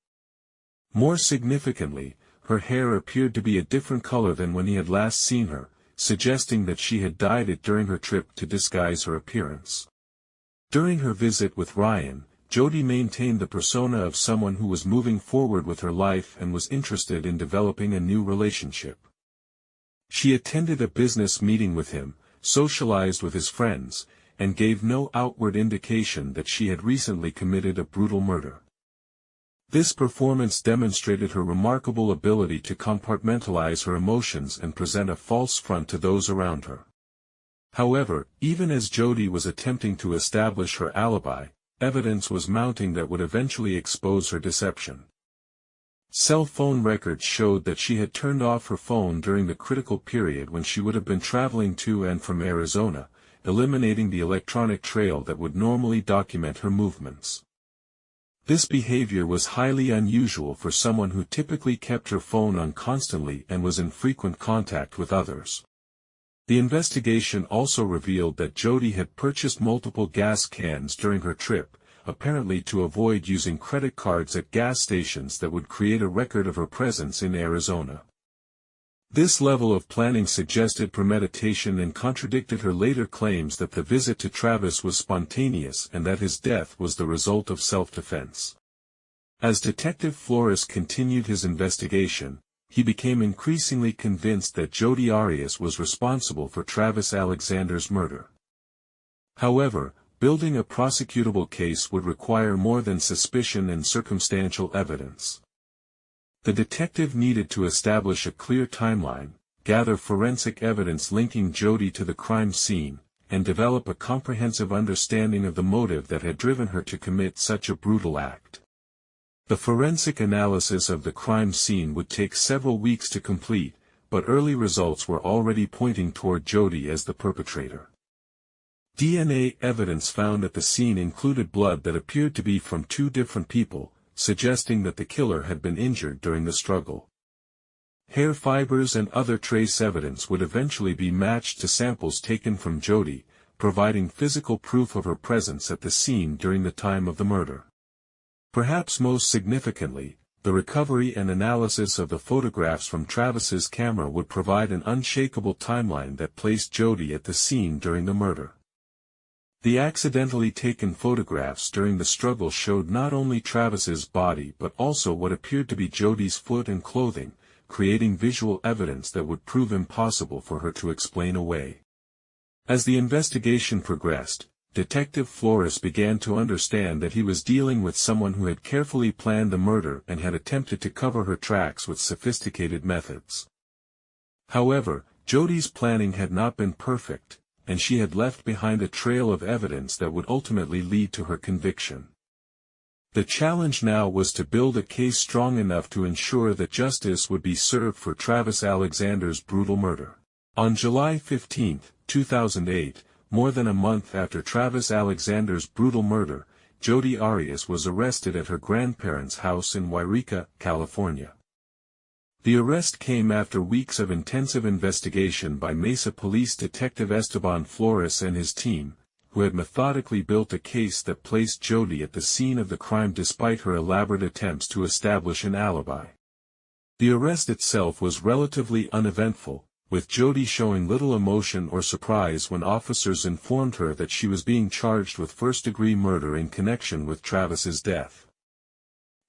More significantly, her hair appeared to be a different color than when he had last seen her, suggesting that she had dyed it during her trip to disguise her appearance. During her visit with Ryan, Jodi maintained the persona of someone who was moving forward with her life and was interested in developing a new relationship. She attended a business meeting with him, socialized with his friends, and gave no outward indication that she had recently committed a brutal murder. This performance demonstrated her remarkable ability to compartmentalize her emotions and present a false front to those around her. However, even as Jodi was attempting to establish her alibi, evidence was mounting that would eventually expose her deception. Cell phone records showed that she had turned off her phone during the critical period when she would have been traveling to and from Arizona, eliminating the electronic trail that would normally document her movements. This behavior was highly unusual for someone who typically kept her phone on constantly and was in frequent contact with others. The investigation also revealed that Jodi had purchased multiple gas cans during her trip, apparently to avoid using credit cards at gas stations that would create a record of her presence in Arizona. This level of planning suggested premeditation and contradicted her later claims that the visit to Travis was spontaneous and that his death was the result of self-defense. As Detective Flores continued his investigation, he became increasingly convinced that Jodi Arias was responsible for Travis Alexander's murder. However, building a prosecutable case would require more than suspicion and circumstantial evidence. The detective needed to establish a clear timeline, gather forensic evidence linking Jodi to the crime scene, and develop a comprehensive understanding of the motive that had driven her to commit such a brutal act. The forensic analysis of the crime scene would take several weeks to complete, but early results were already pointing toward Jodi as the perpetrator. DNA evidence found at the scene included blood that appeared to be from two different people, suggesting that the killer had been injured during the struggle. Hair fibers and other trace evidence would eventually be matched to samples taken from Jodi, providing physical proof of her presence at the scene during the time of the murder. Perhaps most significantly, the recovery and analysis of the photographs from Travis's camera would provide an unshakable timeline that placed Jodi at the scene during the murder. The accidentally taken photographs during the struggle showed not only Travis's body but also what appeared to be Jodi's foot and clothing, creating visual evidence that would prove impossible for her to explain away. As the investigation progressed, Detective Flores began to understand that he was dealing with someone who had carefully planned the murder and had attempted to cover her tracks with sophisticated methods. However, Jodi's planning had not been perfect, and she had left behind a trail of evidence that would ultimately lead to her conviction. The challenge now was to build a case strong enough to ensure that justice would be served for Travis Alexander's brutal murder. On July 15, 2008, more than a month after Travis Alexander's brutal murder, Jodi Arias was arrested at her grandparents' house in Yreka, California. The arrest came after weeks of intensive investigation by Mesa Police Detective Esteban Flores and his team, who had methodically built a case that placed Jodi at the scene of the crime despite her elaborate attempts to establish an alibi. The arrest itself was relatively uneventful, with Jodi showing little emotion or surprise when officers informed her that she was being charged with first-degree murder in connection with Travis's death.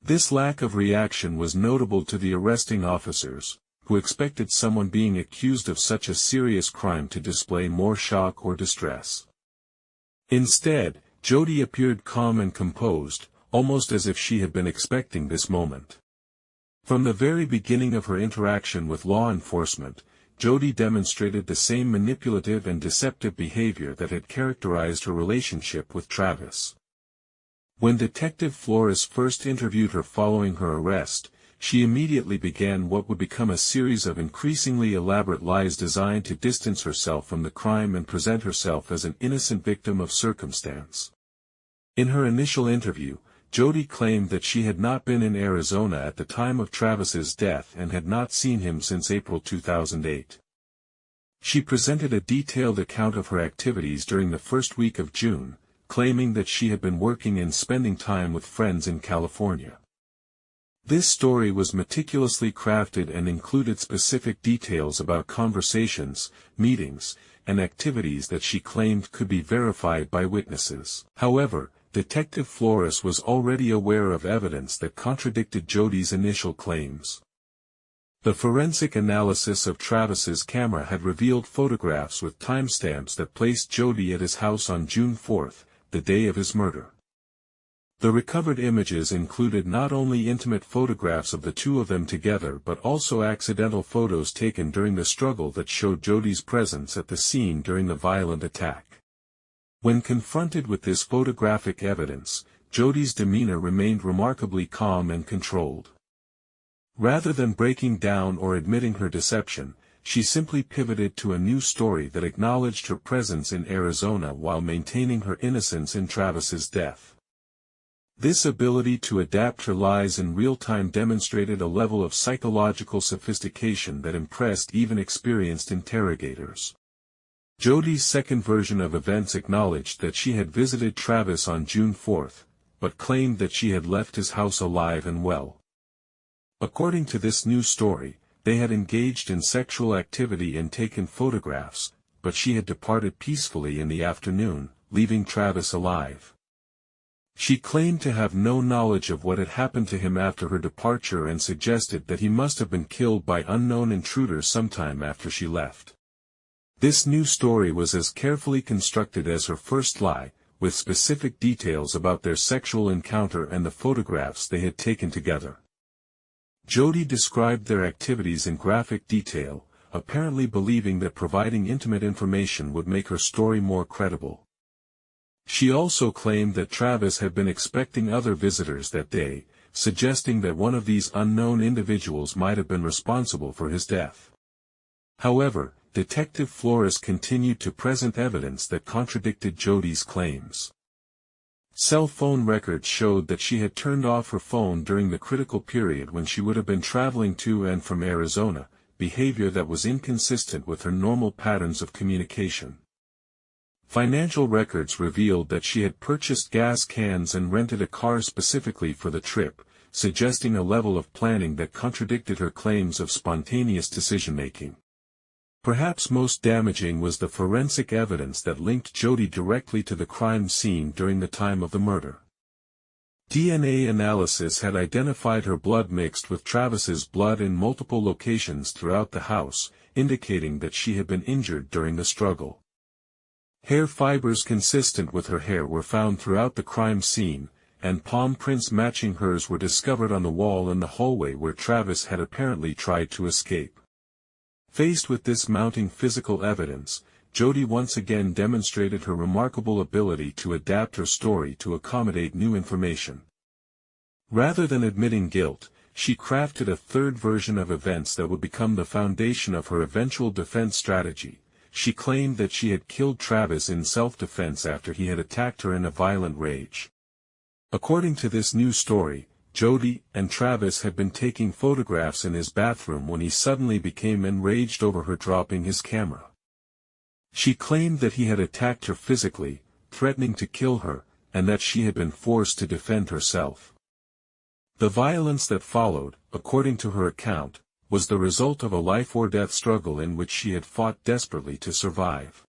This lack of reaction was notable to the arresting officers, who expected someone being accused of such a serious crime to display more shock or distress. Instead, Jodi appeared calm and composed, almost as if she had been expecting this moment. From the very beginning of her interaction with law enforcement, Jodi demonstrated the same manipulative and deceptive behavior that had characterized her relationship with Travis. When Detective Flores first interviewed her following her arrest, she immediately began what would become a series of increasingly elaborate lies designed to distance herself from the crime and present herself as an innocent victim of circumstance. In her initial interview, Jodi claimed that she had not been in Arizona at the time of Travis's death and had not seen him since April 2008. She presented a detailed account of her activities during the first week of June, claiming that she had been working and spending time with friends in California. This story was meticulously crafted and included specific details about conversations, meetings, and activities that she claimed could be verified by witnesses. However, Detective Flores was already aware of evidence that contradicted Jodi's initial claims. The forensic analysis of Travis's camera had revealed photographs with timestamps that placed Jodi at his house on June 4, the day of his murder. The recovered images included not only intimate photographs of the two of them together but also accidental photos taken during the struggle that showed Jodi's presence at the scene during the violent attack. When confronted with this photographic evidence, Jodi's demeanor remained remarkably calm and controlled. Rather than breaking down or admitting her deception, she simply pivoted to a new story that acknowledged her presence in Arizona while maintaining her innocence in Travis's death. This ability to adapt her lies in real time demonstrated a level of psychological sophistication that impressed even experienced interrogators. Jodi's second version of events acknowledged that she had visited Travis on June 4, but claimed that she had left his house alive and well. According to this new story, they had engaged in sexual activity and taken photographs, but she had departed peacefully in the afternoon, leaving Travis alive. She claimed to have no knowledge of what had happened to him after her departure and suggested that he must have been killed by unknown intruders sometime after she left. This new story was as carefully constructed as her first lie, with specific details about their sexual encounter and the photographs they had taken together. Jodi described their activities in graphic detail, apparently believing that providing intimate information would make her story more credible. She also claimed that Travis had been expecting other visitors that day, suggesting that one of these unknown individuals might have been responsible for his death. However, Detective Flores continued to present evidence that contradicted Jodi's claims. Cell phone records showed that she had turned off her phone during the critical period when she would have been traveling to and from Arizona, behavior that was inconsistent with her normal patterns of communication. Financial records revealed that she had purchased gas cans and rented a car specifically for the trip, suggesting a level of planning that contradicted her claims of spontaneous decision-making. Perhaps most damaging was the forensic evidence that linked Jodi directly to the crime scene during the time of the murder. DNA analysis had identified her blood mixed with Travis's blood in multiple locations throughout the house, indicating that she had been injured during the struggle. Hair fibers consistent with her hair were found throughout the crime scene, and palm prints matching hers were discovered on the wall in the hallway where Travis had apparently tried to escape. Faced with this mounting physical evidence, Jodi once again demonstrated her remarkable ability to adapt her story to accommodate new information. Rather than admitting guilt, she crafted a third version of events that would become the foundation of her eventual defense strategy. She claimed that she had killed Travis in self-defense after he had attacked her in a violent rage. According to this new story, Jodi and Travis had been taking photographs in his bathroom when he suddenly became enraged over her dropping his camera. She claimed that he had attacked her physically, threatening to kill her, and that she had been forced to defend herself. The violence that followed, according to her account, was the result of a life-or-death struggle in which she had fought desperately to survive.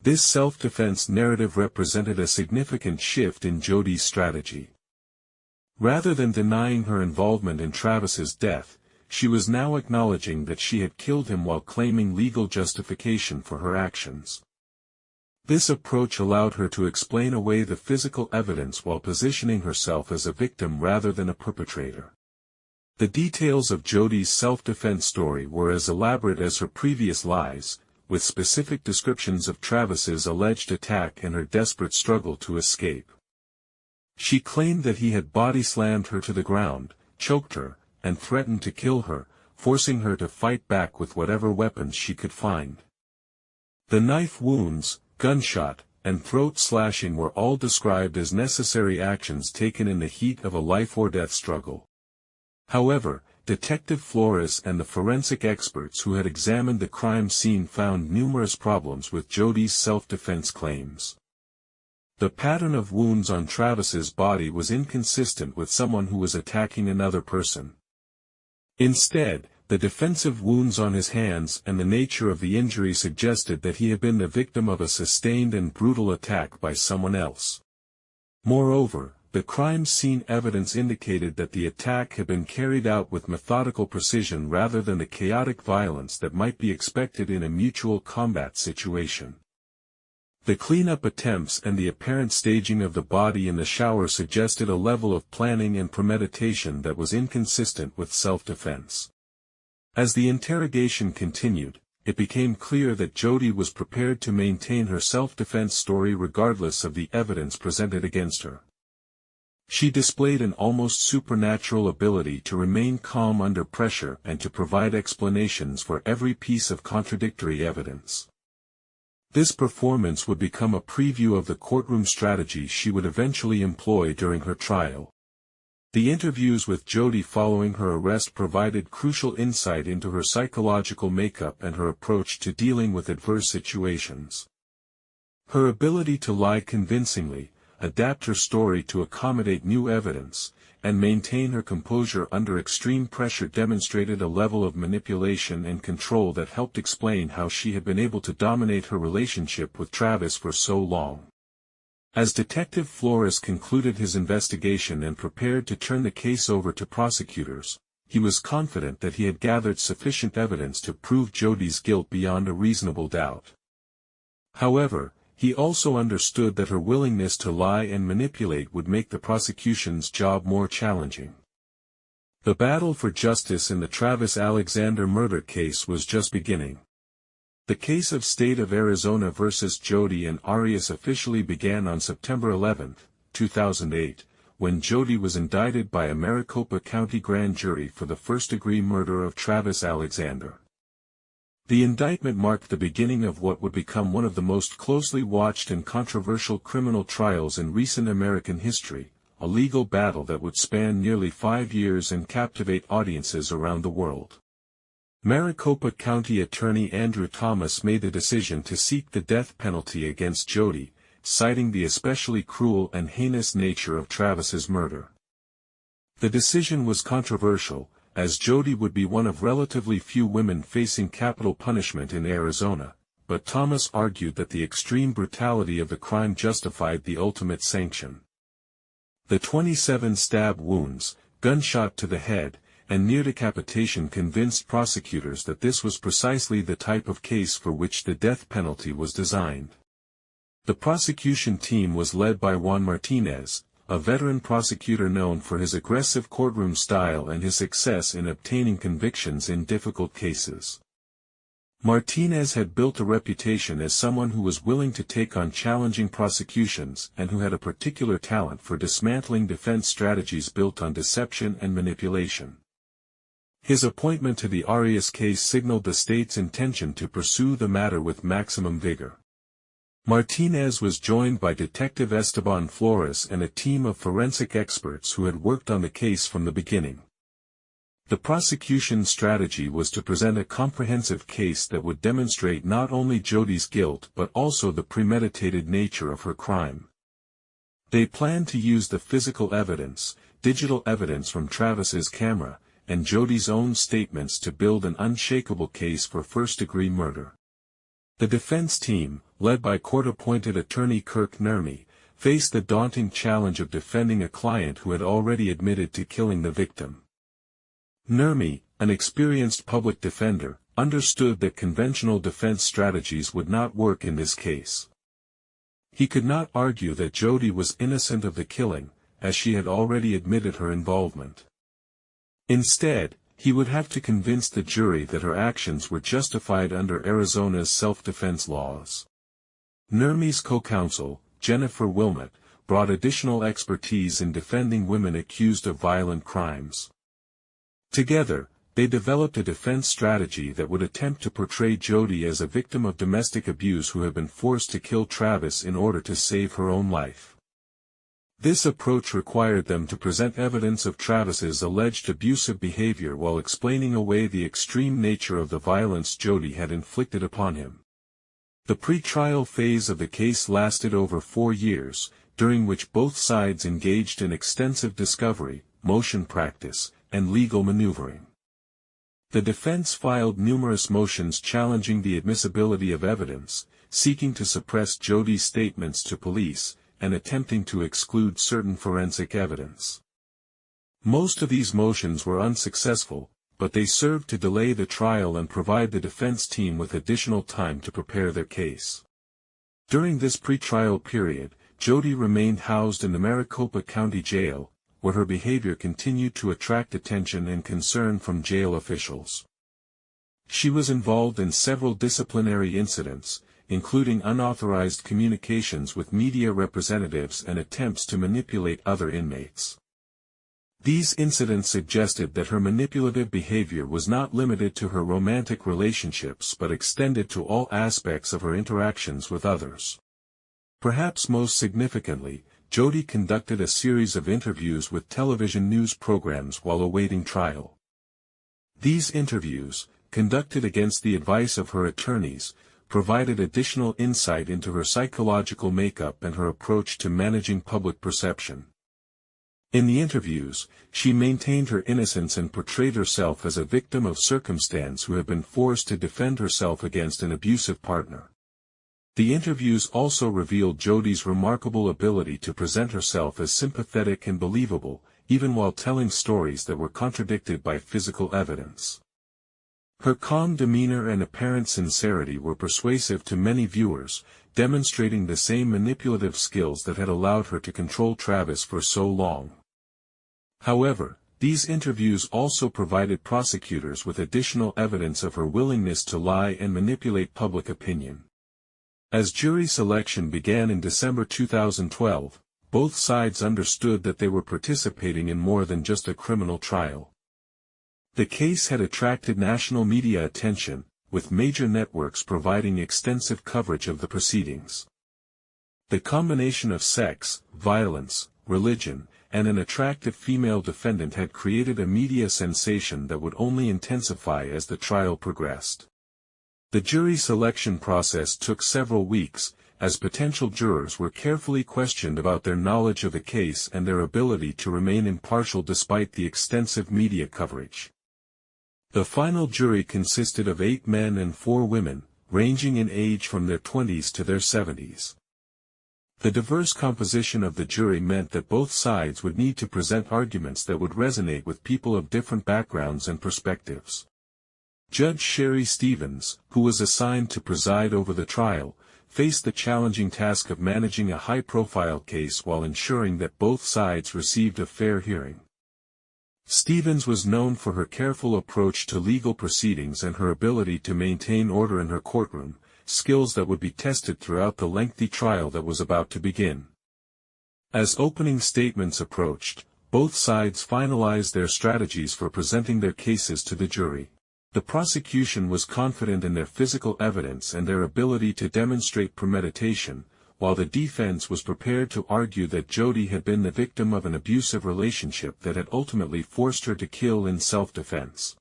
This self-defense narrative represented a significant shift in Jodi's strategy. Rather than denying her involvement in Travis's death, she was now acknowledging that she had killed him while claiming legal justification for her actions. This approach allowed her to explain away the physical evidence while positioning herself as a victim rather than a perpetrator. The details of Jodi's self-defense story were as elaborate as her previous lies, with specific descriptions of Travis's alleged attack and her desperate struggle to escape. She claimed that he had body-slammed her to the ground, choked her, and threatened to kill her, forcing her to fight back with whatever weapons she could find. The knife wounds, gunshot, and throat slashing were all described as necessary actions taken in the heat of a life-or-death struggle. However, Detective Flores and the forensic experts who had examined the crime scene found numerous problems with Jodi's self-defense claims. The pattern of wounds on Travis's body was inconsistent with someone who was attacking another person. Instead, the defensive wounds on his hands and the nature of the injury suggested that he had been the victim of a sustained and brutal attack by someone else. Moreover, the crime scene evidence indicated that the attack had been carried out with methodical precision rather than the chaotic violence that might be expected in a mutual combat situation. The cleanup attempts and the apparent staging of the body in the shower suggested a level of planning and premeditation that was inconsistent with self-defense. As the interrogation continued, it became clear that Jodi was prepared to maintain her self-defense story regardless of the evidence presented against her. She displayed an almost supernatural ability to remain calm under pressure and to provide explanations for every piece of contradictory evidence. This performance would become a preview of the courtroom strategy she would eventually employ during her trial. The interviews with Jodi following her arrest provided crucial insight into her psychological makeup and her approach to dealing with adverse situations. Her ability to lie convincingly, adapt her story to accommodate new evidence, and maintain her composure under extreme pressure demonstrated a level of manipulation and control that helped explain how she had been able to dominate her relationship with Travis for so long. As Detective Flores concluded his investigation and prepared to turn the case over to prosecutors, he was confident that he had gathered sufficient evidence to prove Jodi's guilt beyond a reasonable doubt. However, he also understood that her willingness to lie and manipulate would make the prosecution's job more challenging. The battle for justice in the Travis Alexander murder case was just beginning. The case of State of Arizona versus Jodi Arias officially began on September 11, 2008, when Jodi was indicted by a Maricopa County grand jury for the first-degree murder of Travis Alexander. The indictment marked the beginning of what would become one of the most closely watched and controversial criminal trials in recent American history, a legal battle that would span nearly 5 years and captivate audiences around the world. Maricopa County Attorney Andrew Thomas made the decision to seek the death penalty against Jodi, citing the especially cruel and heinous nature of Travis's murder. The decision was controversial, as Jodi would be one of relatively few women facing capital punishment in Arizona, but Thomas argued that the extreme brutality of the crime justified the ultimate sanction. The 27 stab wounds, gunshot to the head, and near decapitation convinced prosecutors that this was precisely the type of case for which the death penalty was designed. The prosecution team was led by Juan Martinez, a veteran prosecutor known for his aggressive courtroom style and his success in obtaining convictions in difficult cases. Martinez had built a reputation as someone who was willing to take on challenging prosecutions and who had a particular talent for dismantling defense strategies built on deception and manipulation. His appointment to the Arias case signaled the state's intention to pursue the matter with maximum vigor. Martinez was joined by Detective Esteban Flores and a team of forensic experts who had worked on the case from the beginning. The prosecution's strategy was to present a comprehensive case that would demonstrate not only Jodi's guilt but also the premeditated nature of her crime. They planned to use the physical evidence, digital evidence from Travis's camera, and Jodi's own statements to build an unshakable case for first-degree murder. The defense team, led by court-appointed attorney Kirk Nurmi, faced the daunting challenge of defending a client who had already admitted to killing the victim. Nurmi, an experienced public defender, understood that conventional defense strategies would not work in this case. He could not argue that Jodi was innocent of the killing, as she had already admitted her involvement. Instead, he would have to convince the jury that her actions were justified under Arizona's self-defense laws. Nurmi's co-counsel, Jennifer Wilmot, brought additional expertise in defending women accused of violent crimes. Together, they developed a defense strategy that would attempt to portray Jodi as a victim of domestic abuse who had been forced to kill Travis in order to save her own life. This approach required them to present evidence of Travis's alleged abusive behavior while explaining away the extreme nature of the violence Jodi had inflicted upon him. The pre-trial phase of the case lasted over 4 years, during which both sides engaged in extensive discovery, motion practice, and legal maneuvering. The defense filed numerous motions challenging the admissibility of evidence, seeking to suppress Jodi's statements to police, and attempting to exclude certain forensic evidence. Most of these motions were unsuccessful, but they served to delay the trial and provide the defense team with additional time to prepare their case. During this pre-trial period, Jodi remained housed in the Maricopa County Jail, where her behavior continued to attract attention and concern from jail officials. She was involved in several disciplinary incidents, including unauthorized communications with media representatives and attempts to manipulate other inmates. These incidents suggested that her manipulative behavior was not limited to her romantic relationships but extended to all aspects of her interactions with others. Perhaps most significantly, Jodi conducted a series of interviews with television news programs while awaiting trial. These interviews, conducted against the advice of her attorneys, provided additional insight into her psychological makeup and her approach to managing public perception. In the interviews, she maintained her innocence and portrayed herself as a victim of circumstance who had been forced to defend herself against an abusive partner. The interviews also revealed Jodi's remarkable ability to present herself as sympathetic and believable, even while telling stories that were contradicted by physical evidence. Her calm demeanor and apparent sincerity were persuasive to many viewers, demonstrating the same manipulative skills that had allowed her to control Travis for so long. However, these interviews also provided prosecutors with additional evidence of her willingness to lie and manipulate public opinion. As jury selection began in December 2012, both sides understood that they were participating in more than just a criminal trial. The case had attracted national media attention, with major networks providing extensive coverage of the proceedings. The combination of sex, violence, religion, and an attractive female defendant had created a media sensation that would only intensify as the trial progressed. The jury selection process took several weeks, as potential jurors were carefully questioned about their knowledge of the case and their ability to remain impartial despite the extensive media coverage. The final jury consisted of 8 men and 4 women, ranging in age from their 20s to their 70s. The diverse composition of the jury meant that both sides would need to present arguments that would resonate with people of different backgrounds and perspectives. Judge Sherry Stevens, who was assigned to preside over the trial, faced the challenging task of managing a high-profile case while ensuring that both sides received a fair hearing. Stevens was known for her careful approach to legal proceedings and her ability to maintain order in her courtroom, skills that would be tested throughout the lengthy trial that was about to begin. As opening statements approached, both sides finalized their strategies for presenting their cases to the jury. The prosecution was confident in their physical evidence and their ability to demonstrate premeditation, while the defense was prepared to argue that Jodi had been the victim of an abusive relationship that had ultimately forced her to kill in self-defense.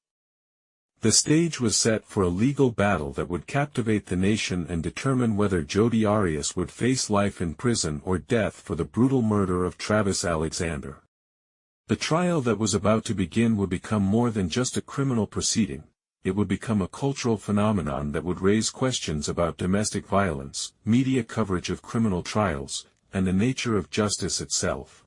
The stage was set for a legal battle that would captivate the nation and determine whether Jodi Arias would face life in prison or death for the brutal murder of Travis Alexander. The trial that was about to begin would become more than just a criminal proceeding. It would become a cultural phenomenon that would raise questions about domestic violence, media coverage of criminal trials, and the nature of justice itself.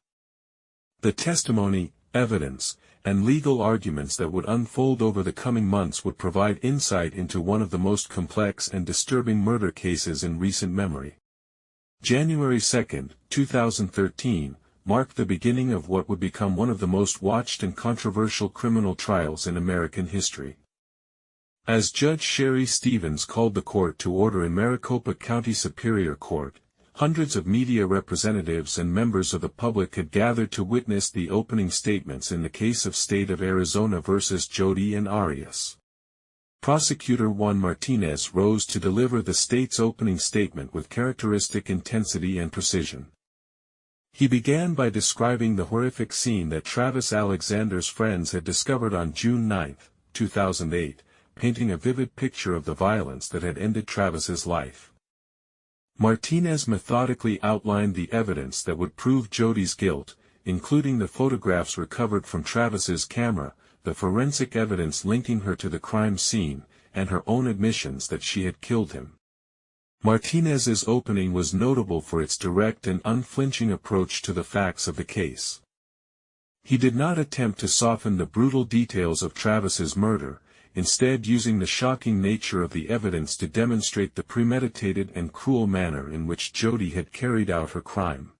The testimony, evidence, and legal arguments that would unfold over the coming months would provide insight into one of the most complex and disturbing murder cases in recent memory. January 2, 2013, marked the beginning of what would become one of the most watched and controversial criminal trials in American history. As Judge Sherry Stevens called the court to order in Maricopa County Superior Court, hundreds of media representatives and members of the public had gathered to witness the opening statements in the case of State of Arizona versus Jodi Arias. Prosecutor Juan Martinez rose to deliver the state's opening statement with characteristic intensity and precision. He began by describing the horrific scene that Travis Alexander's friends had discovered on June 9, 2008, painting a vivid picture of the violence that had ended Travis's life. Martinez methodically outlined the evidence that would prove Jodi's guilt, including the photographs recovered from Travis's camera, the forensic evidence linking her to the crime scene, and her own admissions that she had killed him. Martinez's opening was notable for its direct and unflinching approach to the facts of the case. He did not attempt to soften the brutal details of Travis's murder, instead using the shocking nature of the evidence to demonstrate the premeditated and cruel manner in which Jodi had carried out her crime.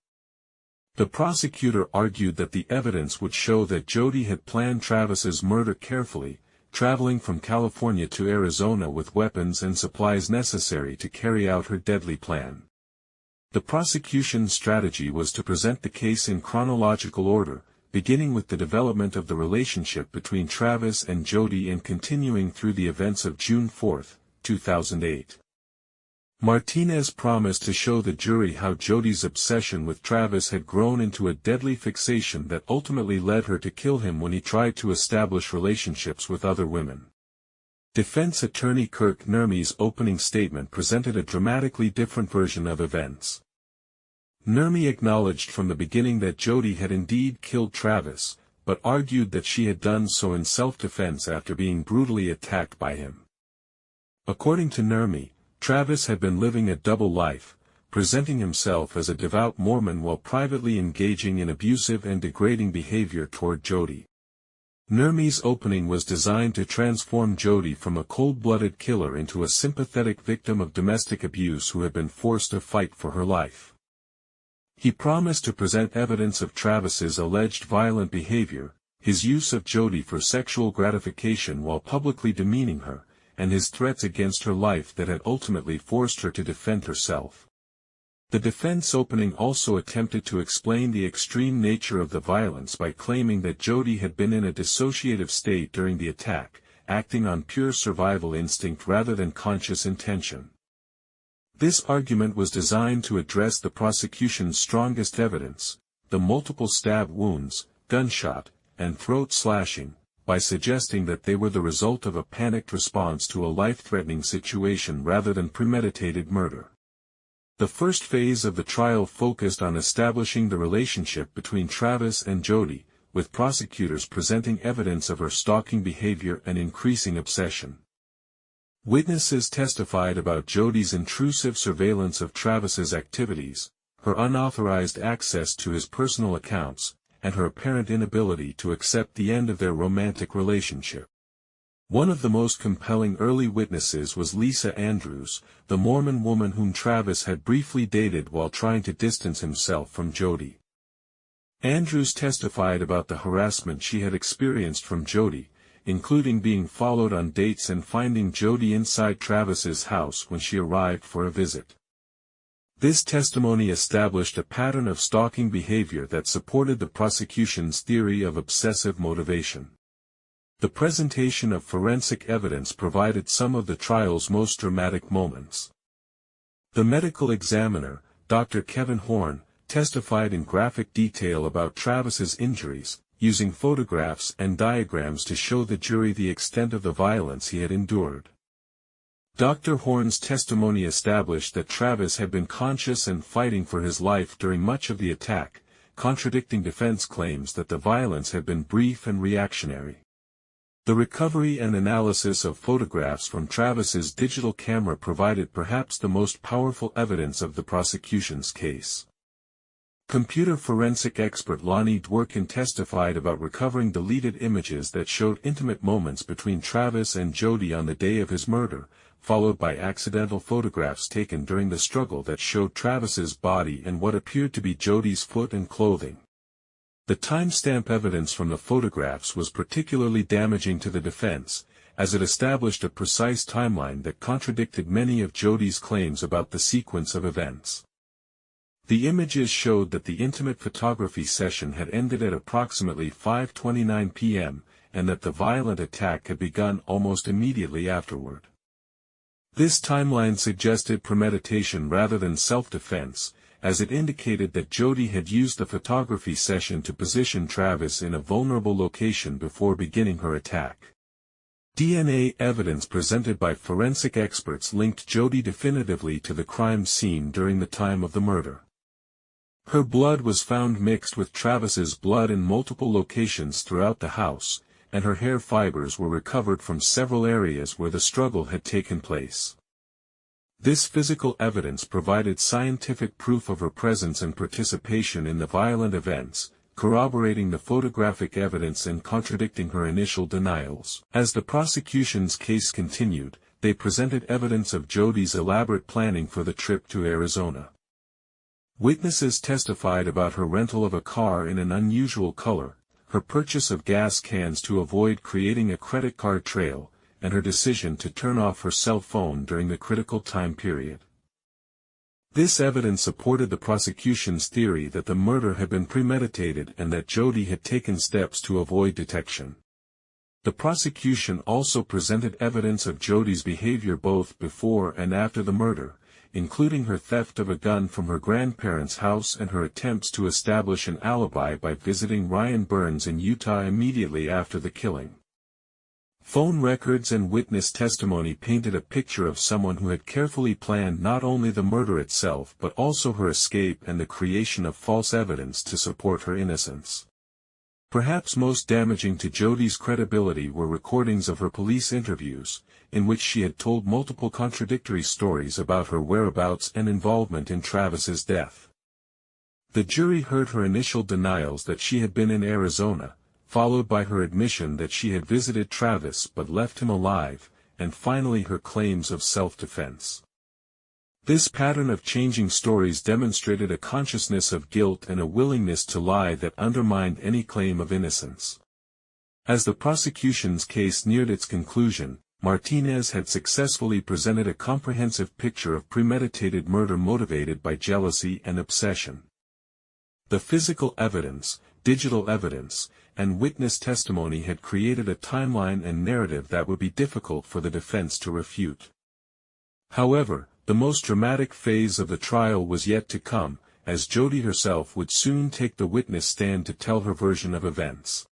The prosecutor argued that the evidence would show that Jodi had planned Travis's murder carefully, traveling from California to Arizona with weapons and supplies necessary to carry out her deadly plan. The prosecution's strategy was to present the case in chronological order, beginning with the development of the relationship between Travis and Jodi and continuing through the events of June 4, 2008. Martinez promised to show the jury how Jodi's obsession with Travis had grown into a deadly fixation that ultimately led her to kill him when he tried to establish relationships with other women. Defense attorney Kirk Nermy's opening statement presented a dramatically different version of events. Nermy acknowledged from the beginning that Jodi had indeed killed Travis, but argued that she had done so in self-defense after being brutally attacked by him. According to Nermy, Travis had been living a double life, presenting himself as a devout Mormon while privately engaging in abusive and degrading behavior toward Jodi. Nermy's opening was designed to transform Jodi from a cold-blooded killer into a sympathetic victim of domestic abuse who had been forced to fight for her life. He promised to present evidence of Travis's alleged violent behavior, his use of Jodi for sexual gratification while publicly demeaning her, and his threats against her life that had ultimately forced her to defend herself. The defense opening also attempted to explain the extreme nature of the violence by claiming that Jodi had been in a dissociative state during the attack, acting on pure survival instinct rather than conscious intention. This argument was designed to address the prosecution's strongest evidence, the multiple stab wounds, gunshot, and throat slashing, by suggesting that they were the result of a panicked response to a life-threatening situation rather than premeditated murder. The first phase of the trial focused on establishing the relationship between Travis and Jodi, with prosecutors presenting evidence of her stalking behavior and increasing obsession. Witnesses testified about Jodi's intrusive surveillance of Travis's activities, her unauthorized access to his personal accounts, and her apparent inability to accept the end of their romantic relationship. One of the most compelling early witnesses was Lisa Andrews, the Mormon woman whom Travis had briefly dated while trying to distance himself from Jodi. Andrews testified about the harassment she had experienced from Jodi, including being followed on dates and finding Jodi inside Travis's house when she arrived for a visit. This testimony established a pattern of stalking behavior that supported the prosecution's theory of obsessive motivation. The presentation of forensic evidence provided some of the trial's most dramatic moments. The medical examiner, Dr. Kevin Horn, testified in graphic detail about Travis's injuries, using photographs and diagrams to show the jury the extent of the violence he had endured. Dr. Horn's testimony established that Travis had been conscious and fighting for his life during much of the attack, contradicting defense claims that the violence had been brief and reactionary. The recovery and analysis of photographs from Travis's digital camera provided perhaps the most powerful evidence of the prosecution's case. Computer forensic expert Lonnie Dworkin testified about recovering deleted images that showed intimate moments between Travis and Jodi on the day of his murder, followed by accidental photographs taken during the struggle that showed Travis's body and what appeared to be Jodi's foot and clothing. The timestamp evidence from the photographs was particularly damaging to the defense, as it established a precise timeline that contradicted many of Jodi's claims about the sequence of events. The images showed that the intimate photography session had ended at approximately 5:29 p.m., and that the violent attack had begun almost immediately afterward. This timeline suggested premeditation rather than self-defense, as it indicated that Jodi had used the photography session to position Travis in a vulnerable location before beginning her attack. DNA evidence presented by forensic experts linked Jodi definitively to the crime scene during the time of the murder. Her blood was found mixed with Travis's blood in multiple locations throughout the house, and her hair fibers were recovered from several areas where the struggle had taken place. This physical evidence provided scientific proof of her presence and participation in the violent events, corroborating the photographic evidence and contradicting her initial denials. As the prosecution's case continued, they presented evidence of Jodi's elaborate planning for the trip to Arizona. Witnesses testified about her rental of a car in an unusual color, her purchase of gas cans to avoid creating a credit card trail, and her decision to turn off her cell phone during the critical time period. This evidence supported the prosecution's theory that the murder had been premeditated and that Jodi had taken steps to avoid detection. The prosecution also presented evidence of Jodi's behavior both before and after the murder, including her theft of a gun from her grandparents' house and her attempts to establish an alibi by visiting Ryan Burns in Utah immediately after the killing. Phone records and witness testimony painted a picture of someone who had carefully planned not only the murder itself but also her escape and the creation of false evidence to support her innocence. Perhaps most damaging to Jodi's credibility were recordings of her police interviews, in which she had told multiple contradictory stories about her whereabouts and involvement in Travis's death. The jury heard her initial denials that she had been in Arizona, followed by her admission that she had visited Travis but left him alive, and finally her claims of self-defense. This pattern of changing stories demonstrated a consciousness of guilt and a willingness to lie that undermined any claim of innocence. As the prosecution's case neared its conclusion, Martinez had successfully presented a comprehensive picture of premeditated murder motivated by jealousy and obsession. The physical evidence, digital evidence, and witness testimony had created a timeline and narrative that would be difficult for the defense to refute. However, the most dramatic phase of the trial was yet to come, as Jodi herself would soon take the witness stand to tell her version of events.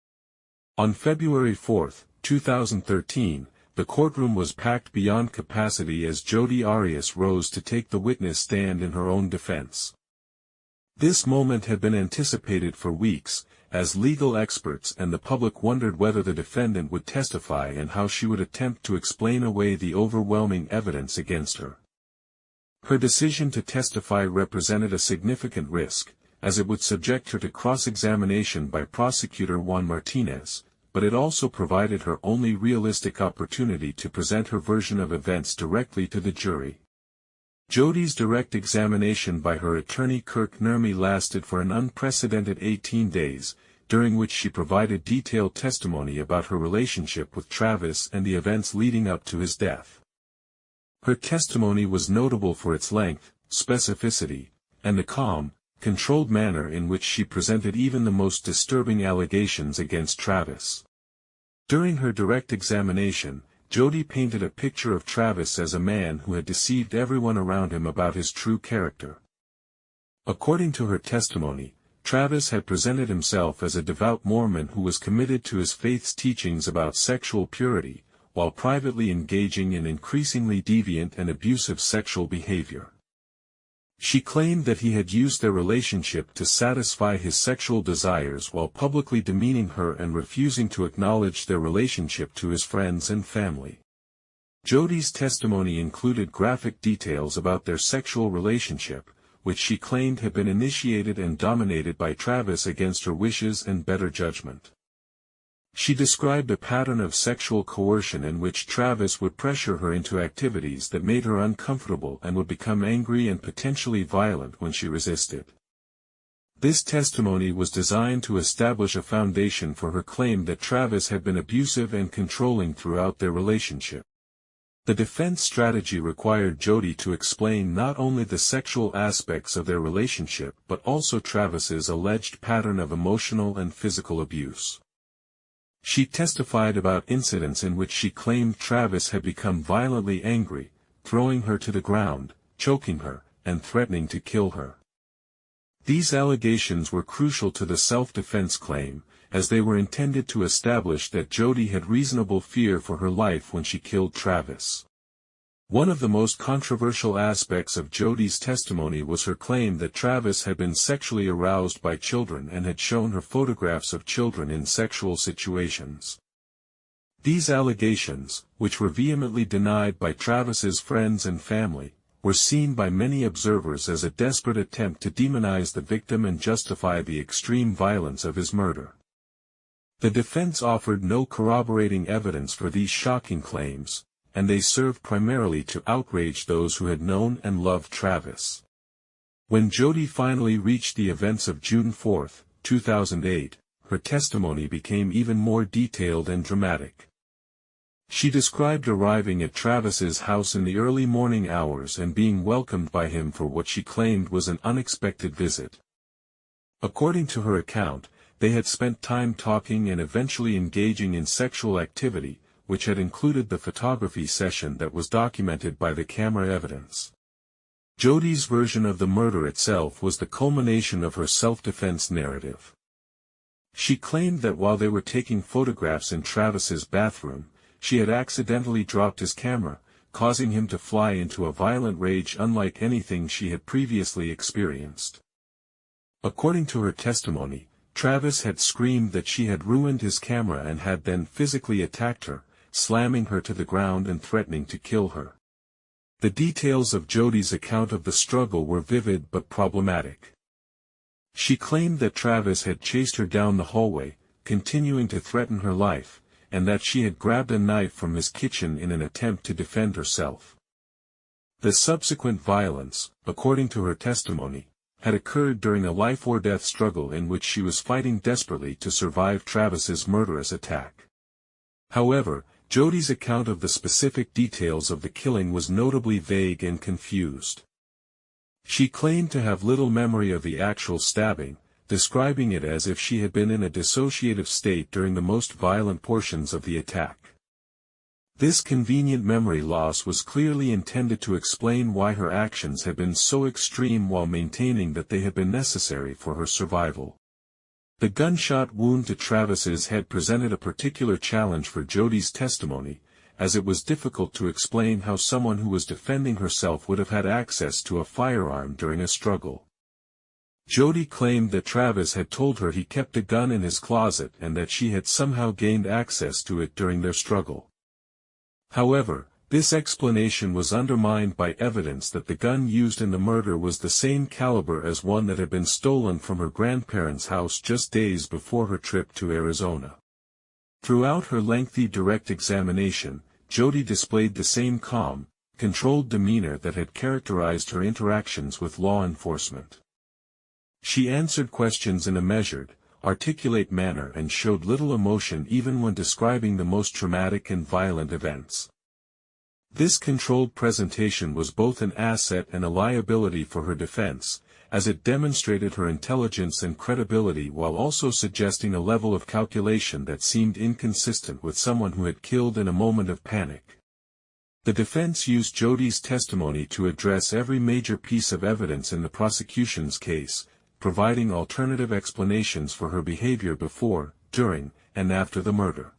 On February 4, 2013, the courtroom was packed beyond capacity as Jodi Arias rose to take the witness stand in her own defense. This moment had been anticipated for weeks, as legal experts and the public wondered whether the defendant would testify and how she would attempt to explain away the overwhelming evidence against her. Her decision to testify represented a significant risk, as it would subject her to cross-examination by prosecutor Juan Martinez, but it also provided her only realistic opportunity to present her version of events directly to the jury. Jodi's direct examination by her attorney Kirk Nurmi lasted for an unprecedented 18 days, during which she provided detailed testimony about her relationship with Travis and the events leading up to his death. Her testimony was notable for its length, specificity, and the calm, controlled manner in which she presented even the most disturbing allegations against Travis. During her direct examination, Jodi painted a picture of Travis as a man who had deceived everyone around him about his true character. According to her testimony, Travis had presented himself as a devout Mormon who was committed to his faith's teachings about sexual purity, while privately engaging in increasingly deviant and abusive sexual behavior. She claimed that he had used their relationship to satisfy his sexual desires while publicly demeaning her and refusing to acknowledge their relationship to his friends and family. Jodi's testimony included graphic details about their sexual relationship, which she claimed had been initiated and dominated by Travis against her wishes and better judgment. She described a pattern of sexual coercion in which Travis would pressure her into activities that made her uncomfortable and would become angry and potentially violent when she resisted. This testimony was designed to establish a foundation for her claim that Travis had been abusive and controlling throughout their relationship. The defense strategy required Jodi to explain not only the sexual aspects of their relationship but also Travis's alleged pattern of emotional and physical abuse. She testified about incidents in which she claimed Travis had become violently angry, throwing her to the ground, choking her, and threatening to kill her. These allegations were crucial to the self-defense claim, as they were intended to establish that Jodi had reasonable fear for her life when she killed Travis. One of the most controversial aspects of Jodi's testimony was her claim that Travis had been sexually aroused by children and had shown her photographs of children in sexual situations. These allegations, which were vehemently denied by Travis's friends and family, were seen by many observers as a desperate attempt to demonize the victim and justify the extreme violence of his murder. The defense offered no corroborating evidence for these shocking claims, and they served primarily to outrage those who had known and loved Travis. When Jodi finally reached the events of June 4, 2008, her testimony became even more detailed and dramatic. She described arriving at Travis's house in the early morning hours and being welcomed by him for what she claimed was an unexpected visit. According to her account, they had spent time talking and eventually engaging in sexual activity, which had included the photography session that was documented by the camera evidence. Jodi's version of the murder itself was the culmination of her self-defense narrative. She claimed that while they were taking photographs in Travis's bathroom, she had accidentally dropped his camera, causing him to fly into a violent rage unlike anything she had previously experienced. According to her testimony, Travis had screamed that she had ruined his camera and had then physically attacked her, slamming her to the ground and threatening to kill her. The details of Jodi's account of the struggle were vivid but problematic. She claimed that Travis had chased her down the hallway, continuing to threaten her life, and that she had grabbed a knife from his kitchen in an attempt to defend herself. The subsequent violence, according to her testimony, had occurred during a life-or-death struggle in which she was fighting desperately to survive Travis's murderous attack. However, Jodi's account of the specific details of the killing was notably vague and confused. She claimed to have little memory of the actual stabbing, describing it as if she had been in a dissociative state during the most violent portions of the attack. This convenient memory loss was clearly intended to explain why her actions had been so extreme while maintaining that they had been necessary for her survival. The gunshot wound to Travis's head presented a particular challenge for Jodi's testimony, as it was difficult to explain how someone who was defending herself would have had access to a firearm during a struggle. Jodi claimed that Travis had told her he kept a gun in his closet and that she had somehow gained access to it during their struggle. However, this explanation was undermined by evidence that the gun used in the murder was the same caliber as one that had been stolen from her grandparents' house just days before her trip to Arizona. Throughout her lengthy direct examination, Jodi displayed the same calm, controlled demeanor that had characterized her interactions with law enforcement. She answered questions in a measured, articulate manner and showed little emotion even when describing the most traumatic and violent events. This controlled presentation was both an asset and a liability for her defense, as it demonstrated her intelligence and credibility while also suggesting a level of calculation that seemed inconsistent with someone who had killed in a moment of panic. The defense used Jodi's testimony to address every major piece of evidence in the prosecution's case, providing alternative explanations for her behavior before, during, and after the murder.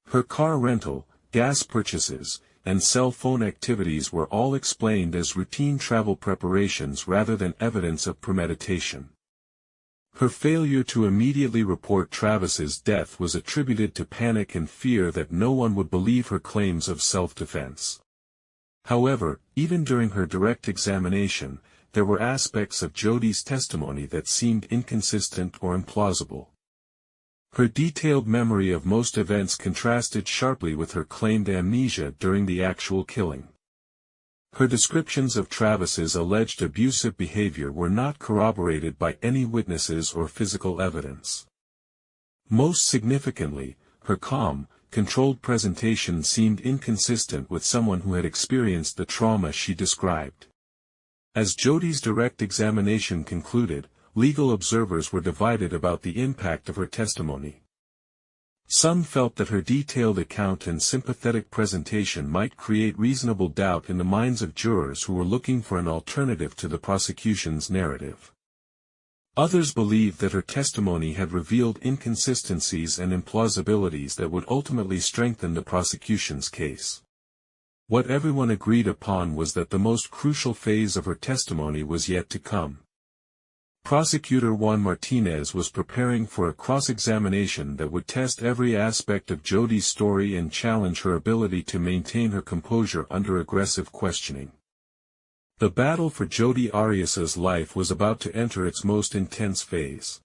Her car rental, gas purchases, and cell phone activities were all explained as routine travel preparations rather than evidence of premeditation. Her failure to immediately report Travis's death was attributed to panic and fear that no one would believe her claims of self-defense. However, even during her direct examination, there were aspects of Jodi's testimony that seemed inconsistent or implausible. Her detailed memory of most events contrasted sharply with her claimed amnesia during the actual killing. Her descriptions of Travis's alleged abusive behavior were not corroborated by any witnesses or physical evidence. Most significantly, her calm, controlled presentation seemed inconsistent with someone who had experienced the trauma she described. As Jodi's direct examination concluded, legal observers were divided about the impact of her testimony. Some felt that her detailed account and sympathetic presentation might create reasonable doubt in the minds of jurors who were looking for an alternative to the prosecution's narrative. Others believed that her testimony had revealed inconsistencies and implausibilities that would ultimately strengthen the prosecution's case. What everyone agreed upon was that the most crucial phase of her testimony was yet to come. Prosecutor Juan Martinez was preparing for a cross-examination that would test every aspect of Jodi's story and challenge her ability to maintain her composure under aggressive questioning. The battle for Jodi Arias's life was about to enter its most intense phase.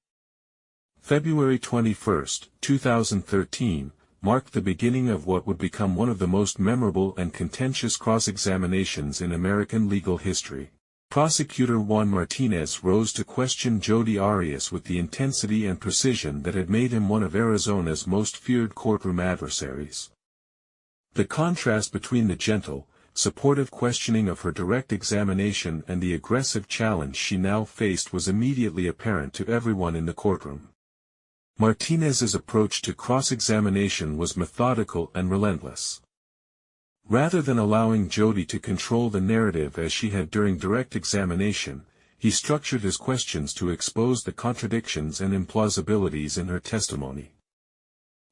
February 21, 2013, marked the beginning of what would become one of the most memorable and contentious cross-examinations in American legal history. Prosecutor Juan Martinez rose to question Jodi Arias with the intensity and precision that had made him one of Arizona's most feared courtroom adversaries. The contrast between the gentle, supportive questioning of her direct examination and the aggressive challenge she now faced was immediately apparent to everyone in the courtroom. Martinez's approach to cross-examination was methodical and relentless. Rather than allowing Jodi to control the narrative as she had during direct examination, he structured his questions to expose the contradictions and implausibilities in her testimony.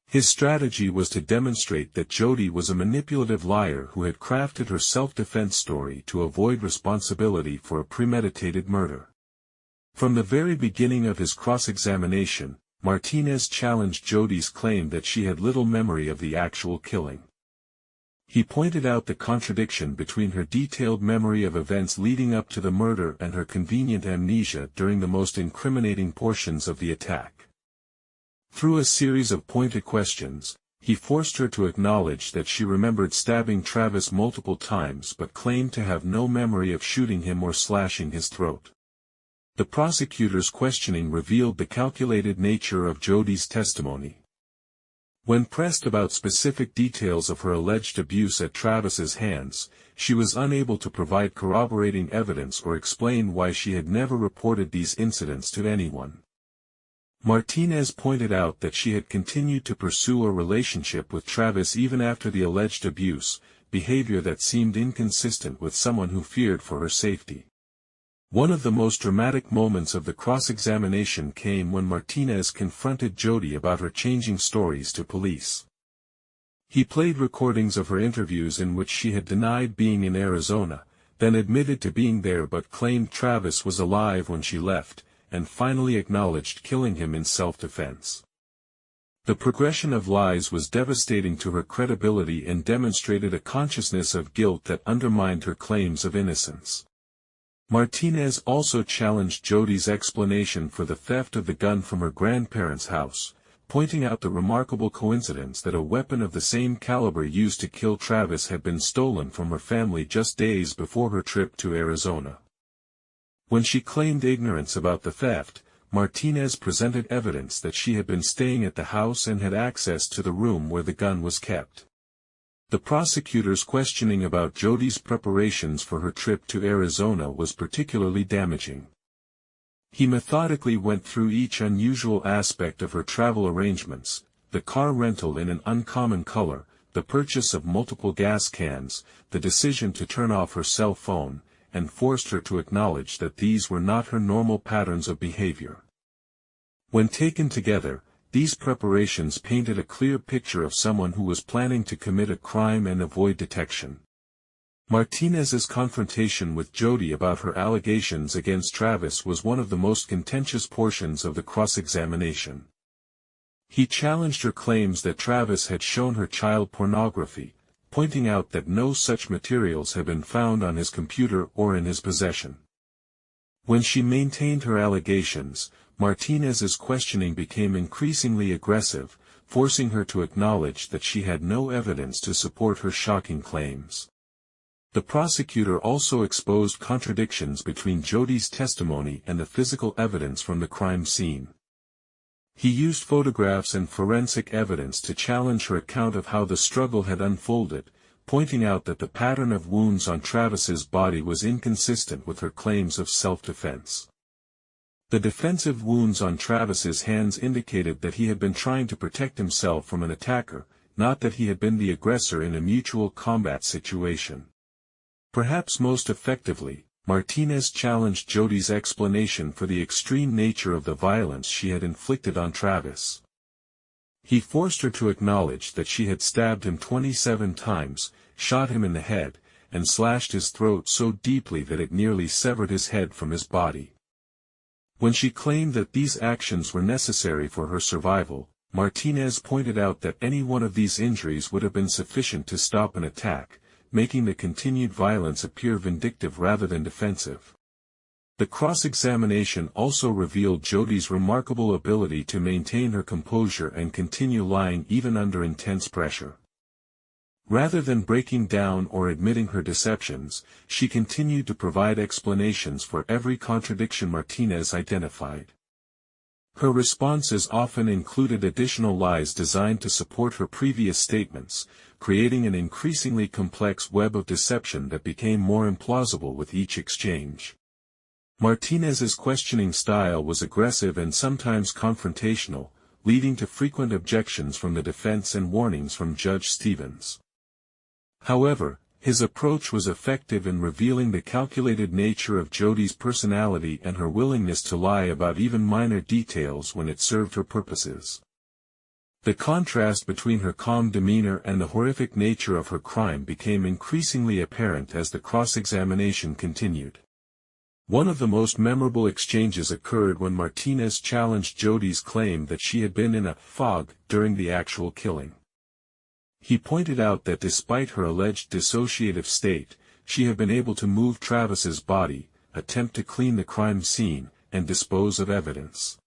His strategy was to demonstrate that Jodi was a manipulative liar who had crafted her self-defense story to avoid responsibility for a premeditated murder. From the very beginning of his cross-examination, Martinez challenged Jodi's claim that she had little memory of the actual killing. He pointed out the contradiction between her detailed memory of events leading up to the murder and her convenient amnesia during the most incriminating portions of the attack. Through a series of pointed questions, he forced her to acknowledge that she remembered stabbing Travis multiple times but claimed to have no memory of shooting him or slashing his throat. The prosecutor's questioning revealed the calculated nature of Jodi's testimony. When pressed about specific details of her alleged abuse at Travis's hands, she was unable to provide corroborating evidence or explain why she had never reported these incidents to anyone. Martinez pointed out that she had continued to pursue a relationship with Travis even after the alleged abuse, behavior that seemed inconsistent with someone who feared for her safety. One of the most dramatic moments of the cross-examination came when Martinez confronted Jodi about her changing stories to police. He played recordings of her interviews in which she had denied being in Arizona, then admitted to being there but claimed Travis was alive when she left, and finally acknowledged killing him in self-defense. The progression of lies was devastating to her credibility and demonstrated a consciousness of guilt that undermined her claims of innocence. Martinez also challenged Jodi's explanation for the theft of the gun from her grandparents' house, pointing out the remarkable coincidence that a weapon of the same caliber used to kill Travis had been stolen from her family just days before her trip to Arizona. When she claimed ignorance about the theft, Martinez presented evidence that she had been staying at the house and had access to the room where the gun was kept. The prosecutor's questioning about Jodi's preparations for her trip to Arizona was particularly damaging. He methodically went through each unusual aspect of her travel arrangements, the car rental in an uncommon color, the purchase of multiple gas cans, the decision to turn off her cell phone, and forced her to acknowledge that these were not her normal patterns of behavior. When taken together, these preparations painted a clear picture of someone who was planning to commit a crime and avoid detection. Martinez's confrontation with Jodi about her allegations against Travis was one of the most contentious portions of the cross-examination. He challenged her claims that Travis had shown her child pornography, pointing out that no such materials had been found on his computer or in his possession. When she maintained her allegations, Martinez's questioning became increasingly aggressive, forcing her to acknowledge that she had no evidence to support her shocking claims. The prosecutor also exposed contradictions between Jodi's testimony and the physical evidence from the crime scene. He used photographs and forensic evidence to challenge her account of how the struggle had unfolded, pointing out that the pattern of wounds on Travis's body was inconsistent with her claims of self-defense. The defensive wounds on Travis's hands indicated that he had been trying to protect himself from an attacker, not that he had been the aggressor in a mutual combat situation. Perhaps most effectively, Martinez challenged Jodi's explanation for the extreme nature of the violence she had inflicted on Travis. He forced her to acknowledge that she had stabbed him 27 times, shot him in the head, and slashed his throat so deeply that it nearly severed his head from his body. When she claimed that these actions were necessary for her survival, Martinez pointed out that any one of these injuries would have been sufficient to stop an attack, making the continued violence appear vindictive rather than defensive. The cross-examination also revealed Jodi's remarkable ability to maintain her composure and continue lying even under intense pressure. Rather than breaking down or admitting her deceptions, she continued to provide explanations for every contradiction Martinez identified. Her responses often included additional lies designed to support her previous statements, creating an increasingly complex web of deception that became more implausible with each exchange. Martinez's questioning style was aggressive and sometimes confrontational, leading to frequent objections from the defense and warnings from Judge Stevens. However, his approach was effective in revealing the calculated nature of Jodi's personality and her willingness to lie about even minor details when it served her purposes. The contrast between her calm demeanor and the horrific nature of her crime became increasingly apparent as the cross-examination continued. One of the most memorable exchanges occurred when Martinez challenged Jodi's claim that she had been in a fog during the actual killing. He pointed out that despite her alleged dissociative state, she had been able to move Travis's body, attempt to clean the crime scene, and dispose of evidence.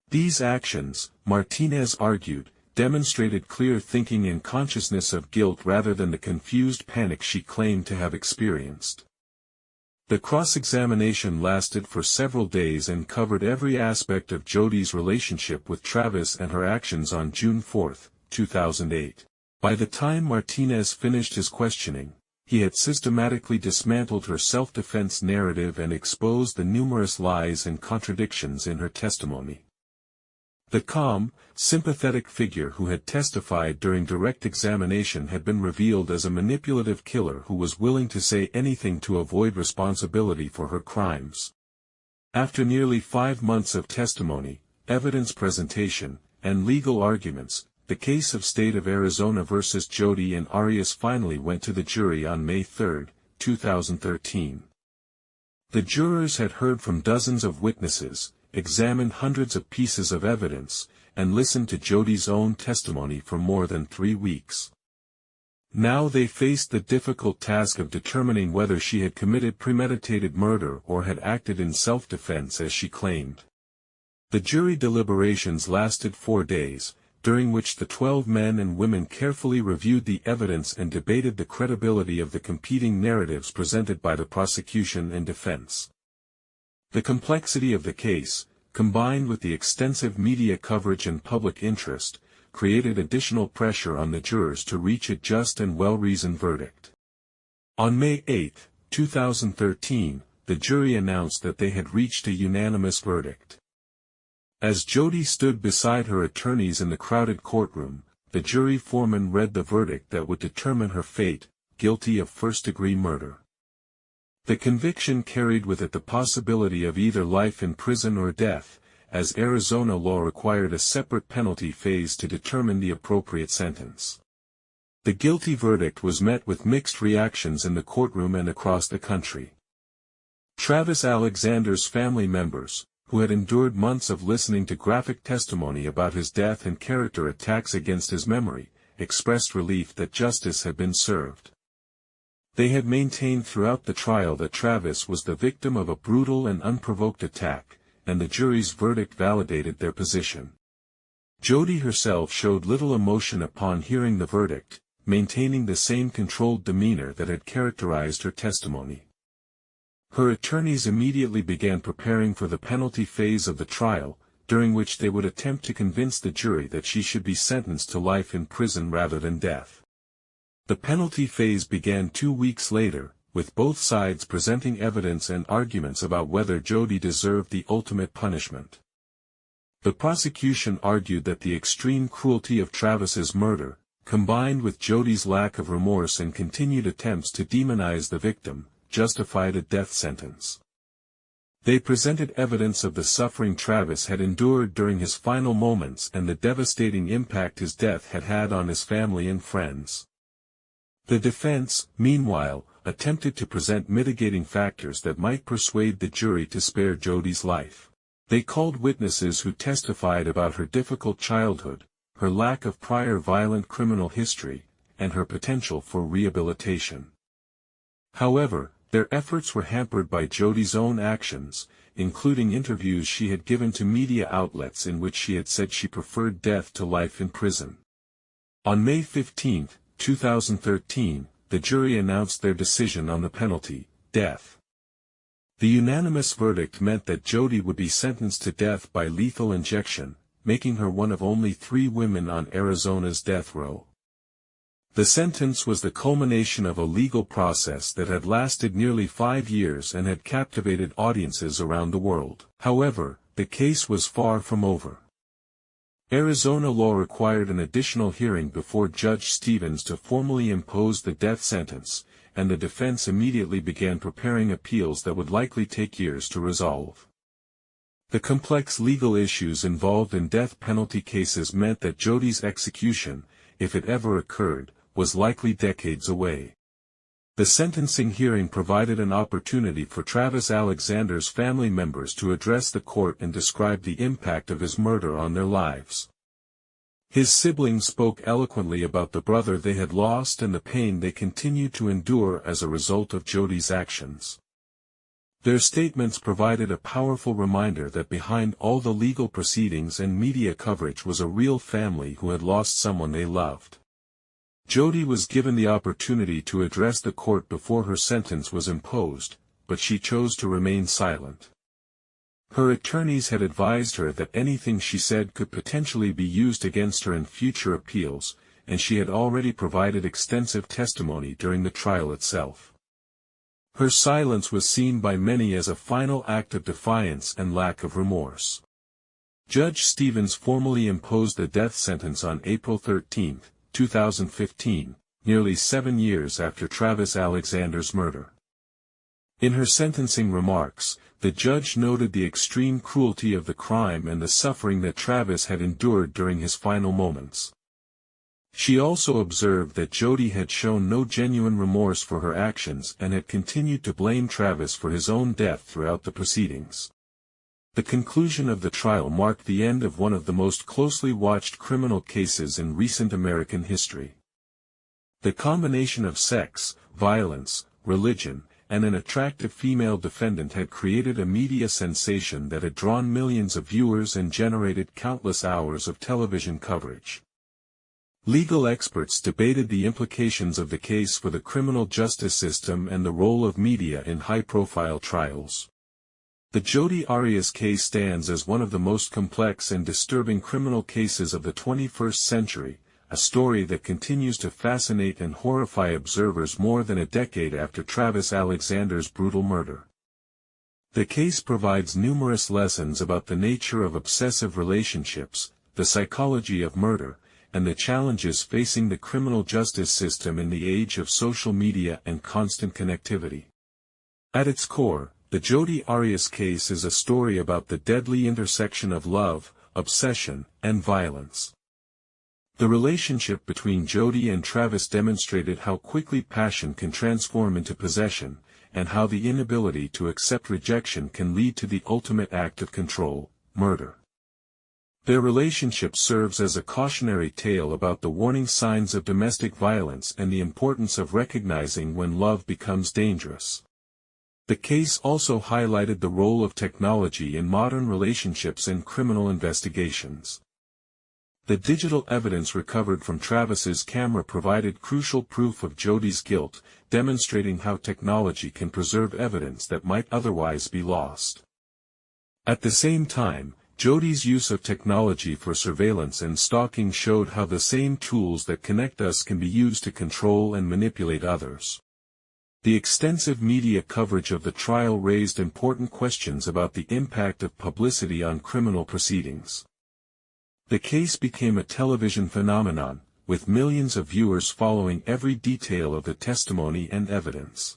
These actions, Martinez argued, demonstrated clear thinking and consciousness of guilt rather than the confused panic she claimed to have experienced. The cross-examination lasted for several days and covered every aspect of Jodi's relationship with Travis and her actions on June 4, 2008. By the time Martinez finished his questioning, he had systematically dismantled her self-defense narrative and exposed the numerous lies and contradictions in her testimony. The calm, sympathetic figure who had testified during direct examination had been revealed as a manipulative killer who was willing to say anything to avoid responsibility for her crimes. After nearly 5 months of testimony, evidence presentation, and legal arguments, the case of State of Arizona versus Jodi and Arias finally went to the jury on May 3, 2013. The jurors had heard from dozens of witnesses, examined hundreds of pieces of evidence, and listened to Jodi's own testimony for more than 3 weeks. Now they faced the difficult task of determining whether she had committed premeditated murder or had acted in self-defense as she claimed. The jury deliberations lasted 4 days, during which the 12 men and women carefully reviewed the evidence and debated the credibility of the competing narratives presented by the prosecution and defense. The complexity of the case, combined with the extensive media coverage and public interest, created additional pressure on the jurors to reach a just and well-reasoned verdict. On May 8, 2013, the jury announced that they had reached a unanimous verdict. As Jodi stood beside her attorneys in the crowded courtroom, the jury foreman read the verdict that would determine her fate: guilty of first-degree murder. The conviction carried with it the possibility of either life in prison or death, as Arizona law required a separate penalty phase to determine the appropriate sentence. The guilty verdict was met with mixed reactions in the courtroom and across the country. Travis Alexander's family members, who had endured months of listening to graphic testimony about his death and character attacks against his memory, expressed relief that justice had been served. They had maintained throughout the trial that Travis was the victim of a brutal and unprovoked attack, and the jury's verdict validated their position. Jodi herself showed little emotion upon hearing the verdict, maintaining the same controlled demeanor that had characterized her testimony. Her attorneys immediately began preparing for the penalty phase of the trial, during which they would attempt to convince the jury that she should be sentenced to life in prison rather than death. The penalty phase began 2 weeks later, with both sides presenting evidence and arguments about whether Jodi deserved the ultimate punishment. The prosecution argued that the extreme cruelty of Travis's murder, combined with Jodi's lack of remorse and continued attempts to demonize the victim, justified a death sentence. They presented evidence of the suffering Travis had endured during his final moments and the devastating impact his death had had on his family and friends. The defense, meanwhile, attempted to present mitigating factors that might persuade the jury to spare Jodi's life. They called witnesses who testified about her difficult childhood, her lack of prior violent criminal history, and her potential for rehabilitation. However, their efforts were hampered by Jodi's own actions, including interviews she had given to media outlets in which she had said she preferred death to life in prison. On May 15, 2013, the jury announced their decision on the penalty: death. The unanimous verdict meant that Jodi would be sentenced to death by lethal injection, making her one of only 3 women on Arizona's death row. The sentence was the culmination of a legal process that had lasted nearly 5 years and had captivated audiences around the world. However, the case was far from over. Arizona law required an additional hearing before Judge Stevens to formally impose the death sentence, and the defense immediately began preparing appeals that would likely take years to resolve. The complex legal issues involved in death penalty cases meant that Jodi's execution, if it ever occurred, was likely decades away. The sentencing hearing provided an opportunity for Travis Alexander's family members to address the court and describe the impact of his murder on their lives. His siblings spoke eloquently about the brother they had lost and the pain they continued to endure as a result of Jodi's actions. Their statements provided a powerful reminder that behind all the legal proceedings and media coverage was a real family who had lost someone they loved. Jodi was given the opportunity to address the court before her sentence was imposed, but she chose to remain silent. Her attorneys had advised her that anything she said could potentially be used against her in future appeals, and she had already provided extensive testimony during the trial itself. Her silence was seen by many as a final act of defiance and lack of remorse. Judge Stevens formally imposed the death sentence on April 13, 2015, nearly 7 years after Travis Alexander's murder. In her sentencing remarks, the judge noted the extreme cruelty of the crime and the suffering that Travis had endured during his final moments. She also observed that Jodi had shown no genuine remorse for her actions and had continued to blame Travis for his own death throughout the proceedings. The conclusion of the trial marked the end of one of the most closely watched criminal cases in recent American history. The combination of sex, violence, religion, and an attractive female defendant had created a media sensation that had drawn millions of viewers and generated countless hours of television coverage. Legal experts debated the implications of the case for the criminal justice system and the role of media in high-profile trials. The Jodi Arias case stands as one of the most complex and disturbing criminal cases of the 21st century, a story that continues to fascinate and horrify observers more than a decade after Travis Alexander's brutal murder. The case provides numerous lessons about the nature of obsessive relationships, the psychology of murder, and the challenges facing the criminal justice system in the age of social media and constant connectivity. At its core, the Jodi Arias case is a story about the deadly intersection of love, obsession, and violence. The relationship between Jodi and Travis demonstrated how quickly passion can transform into possession, and how the inability to accept rejection can lead to the ultimate act of control, murder. Their relationship serves as a cautionary tale about the warning signs of domestic violence and the importance of recognizing when love becomes dangerous. The case also highlighted the role of technology in modern relationships and criminal investigations. The digital evidence recovered from Travis's camera provided crucial proof of Jodi's guilt, demonstrating how technology can preserve evidence that might otherwise be lost. At the same time, Jodi's use of technology for surveillance and stalking showed how the same tools that connect us can be used to control and manipulate others. The extensive media coverage of the trial raised important questions about the impact of publicity on criminal proceedings. The case became a television phenomenon, with millions of viewers following every detail of the testimony and evidence.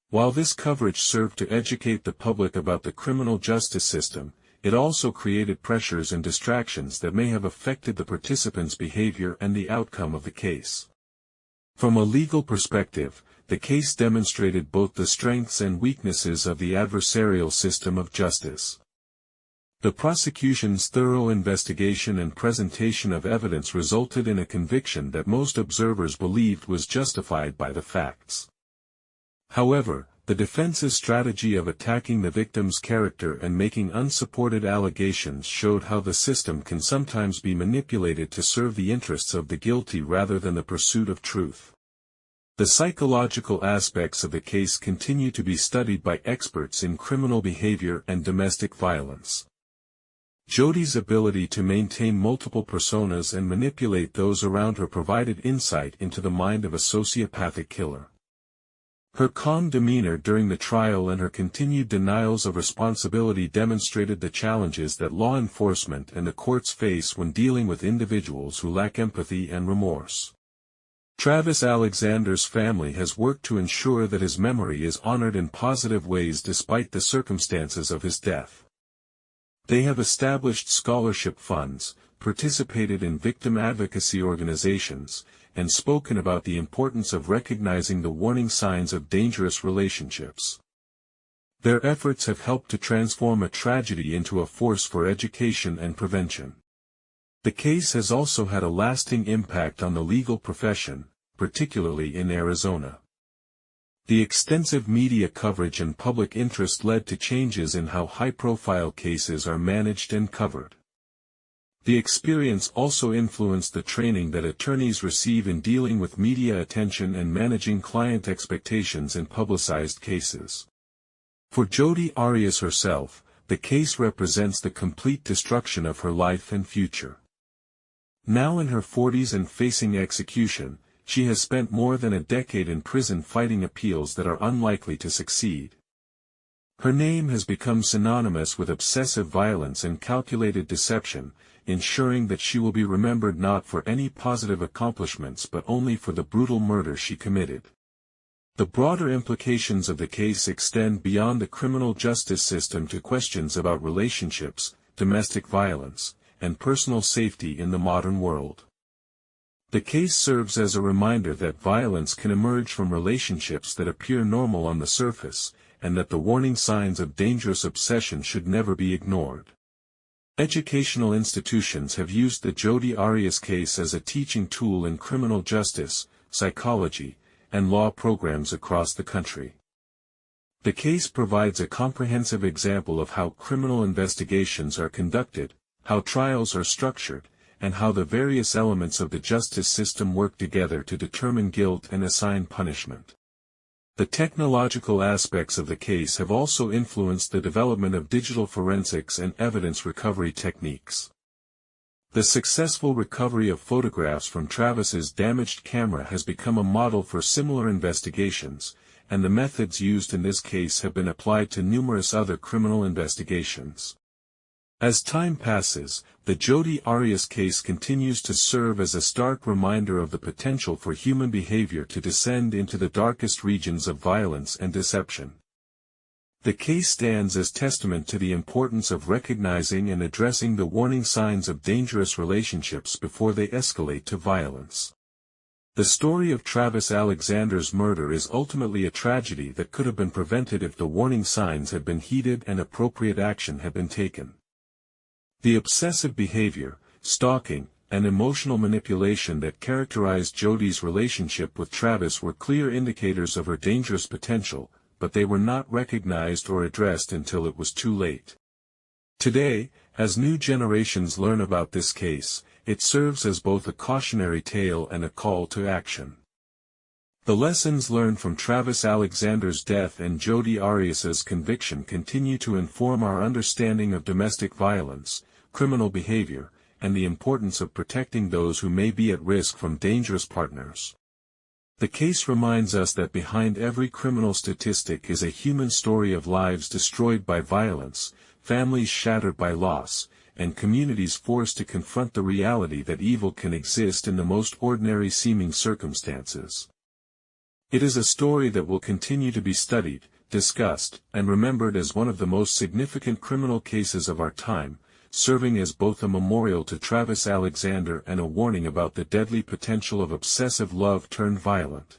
While this coverage served to educate the public about the criminal justice system, it also created pressures and distractions that may have affected the participants' behavior and the outcome of the case. From a legal perspective, the case demonstrated both the strengths and weaknesses of the adversarial system of justice. The prosecution's thorough investigation and presentation of evidence resulted in a conviction that most observers believed was justified by the facts. However, the defense's strategy of attacking the victim's character and making unsupported allegations showed how the system can sometimes be manipulated to serve the interests of the guilty rather than the pursuit of truth. The psychological aspects of the case continue to be studied by experts in criminal behavior and domestic violence. Jodi's ability to maintain multiple personas and manipulate those around her provided insight into the mind of a sociopathic killer. Her calm demeanor during the trial and her continued denials of responsibility demonstrated the challenges that law enforcement and the courts face when dealing with individuals who lack empathy and remorse. Travis Alexander's family has worked to ensure that his memory is honored in positive ways despite the circumstances of his death. They have established scholarship funds, participated in victim advocacy organizations, and spoken about the importance of recognizing the warning signs of dangerous relationships. Their efforts have helped to transform a tragedy into a force for education and prevention. The case has also had a lasting impact on the legal profession, particularly in Arizona. The extensive media coverage and public interest led to changes in how high-profile cases are managed and covered. The experience also influenced the training that attorneys receive in dealing with media attention and managing client expectations in publicized cases. For Jodi Arias herself, the case represents the complete destruction of her life and future. Now in her 40s and facing execution, she has spent more than a decade in prison fighting appeals that are unlikely to succeed. Her name has become synonymous with obsessive violence and calculated deception, ensuring that she will be remembered not for any positive accomplishments but only for the brutal murder she committed. The broader implications of the case extend beyond the criminal justice system to questions about relationships, domestic violence, and personal safety in the modern world. The case serves as a reminder that violence can emerge from relationships that appear normal on the surface, and that the warning signs of dangerous obsession should never be ignored. Educational institutions have used the Jodi Arias case as a teaching tool in criminal justice, psychology, and law programs across the country. The case provides a comprehensive example of how criminal investigations are conducted, how trials are structured, and how the various elements of the justice system work together to determine guilt and assign punishment. The technological aspects of the case have also influenced the development of digital forensics and evidence recovery techniques. The successful recovery of photographs from Travis's damaged camera has become a model for similar investigations, and the methods used in this case have been applied to numerous other criminal investigations. As time passes, the Jodi Arias case continues to serve as a stark reminder of the potential for human behavior to descend into the darkest regions of violence and deception. The case stands as testament to the importance of recognizing and addressing the warning signs of dangerous relationships before they escalate to violence. The story of Travis Alexander's murder is ultimately a tragedy that could have been prevented if the warning signs had been heeded and appropriate action had been taken. The obsessive behavior, stalking, and emotional manipulation that characterized Jodi's relationship with Travis were clear indicators of her dangerous potential, but they were not recognized or addressed until it was too late. Today, as new generations learn about this case, it serves as both a cautionary tale and a call to action. The lessons learned from Travis Alexander's death and Jodi Arias's conviction continue to inform our understanding of domestic violence, criminal behavior, and the importance of protecting those who may be at risk from dangerous partners. The case reminds us that behind every criminal statistic is a human story of lives destroyed by violence, families shattered by loss, and communities forced to confront the reality that evil can exist in the most ordinary seeming circumstances. It is a story that will continue to be studied, discussed, and remembered as one of the most significant criminal cases of our time, serving as both a memorial to Travis Alexander and a warning about the deadly potential of obsessive love turned violent.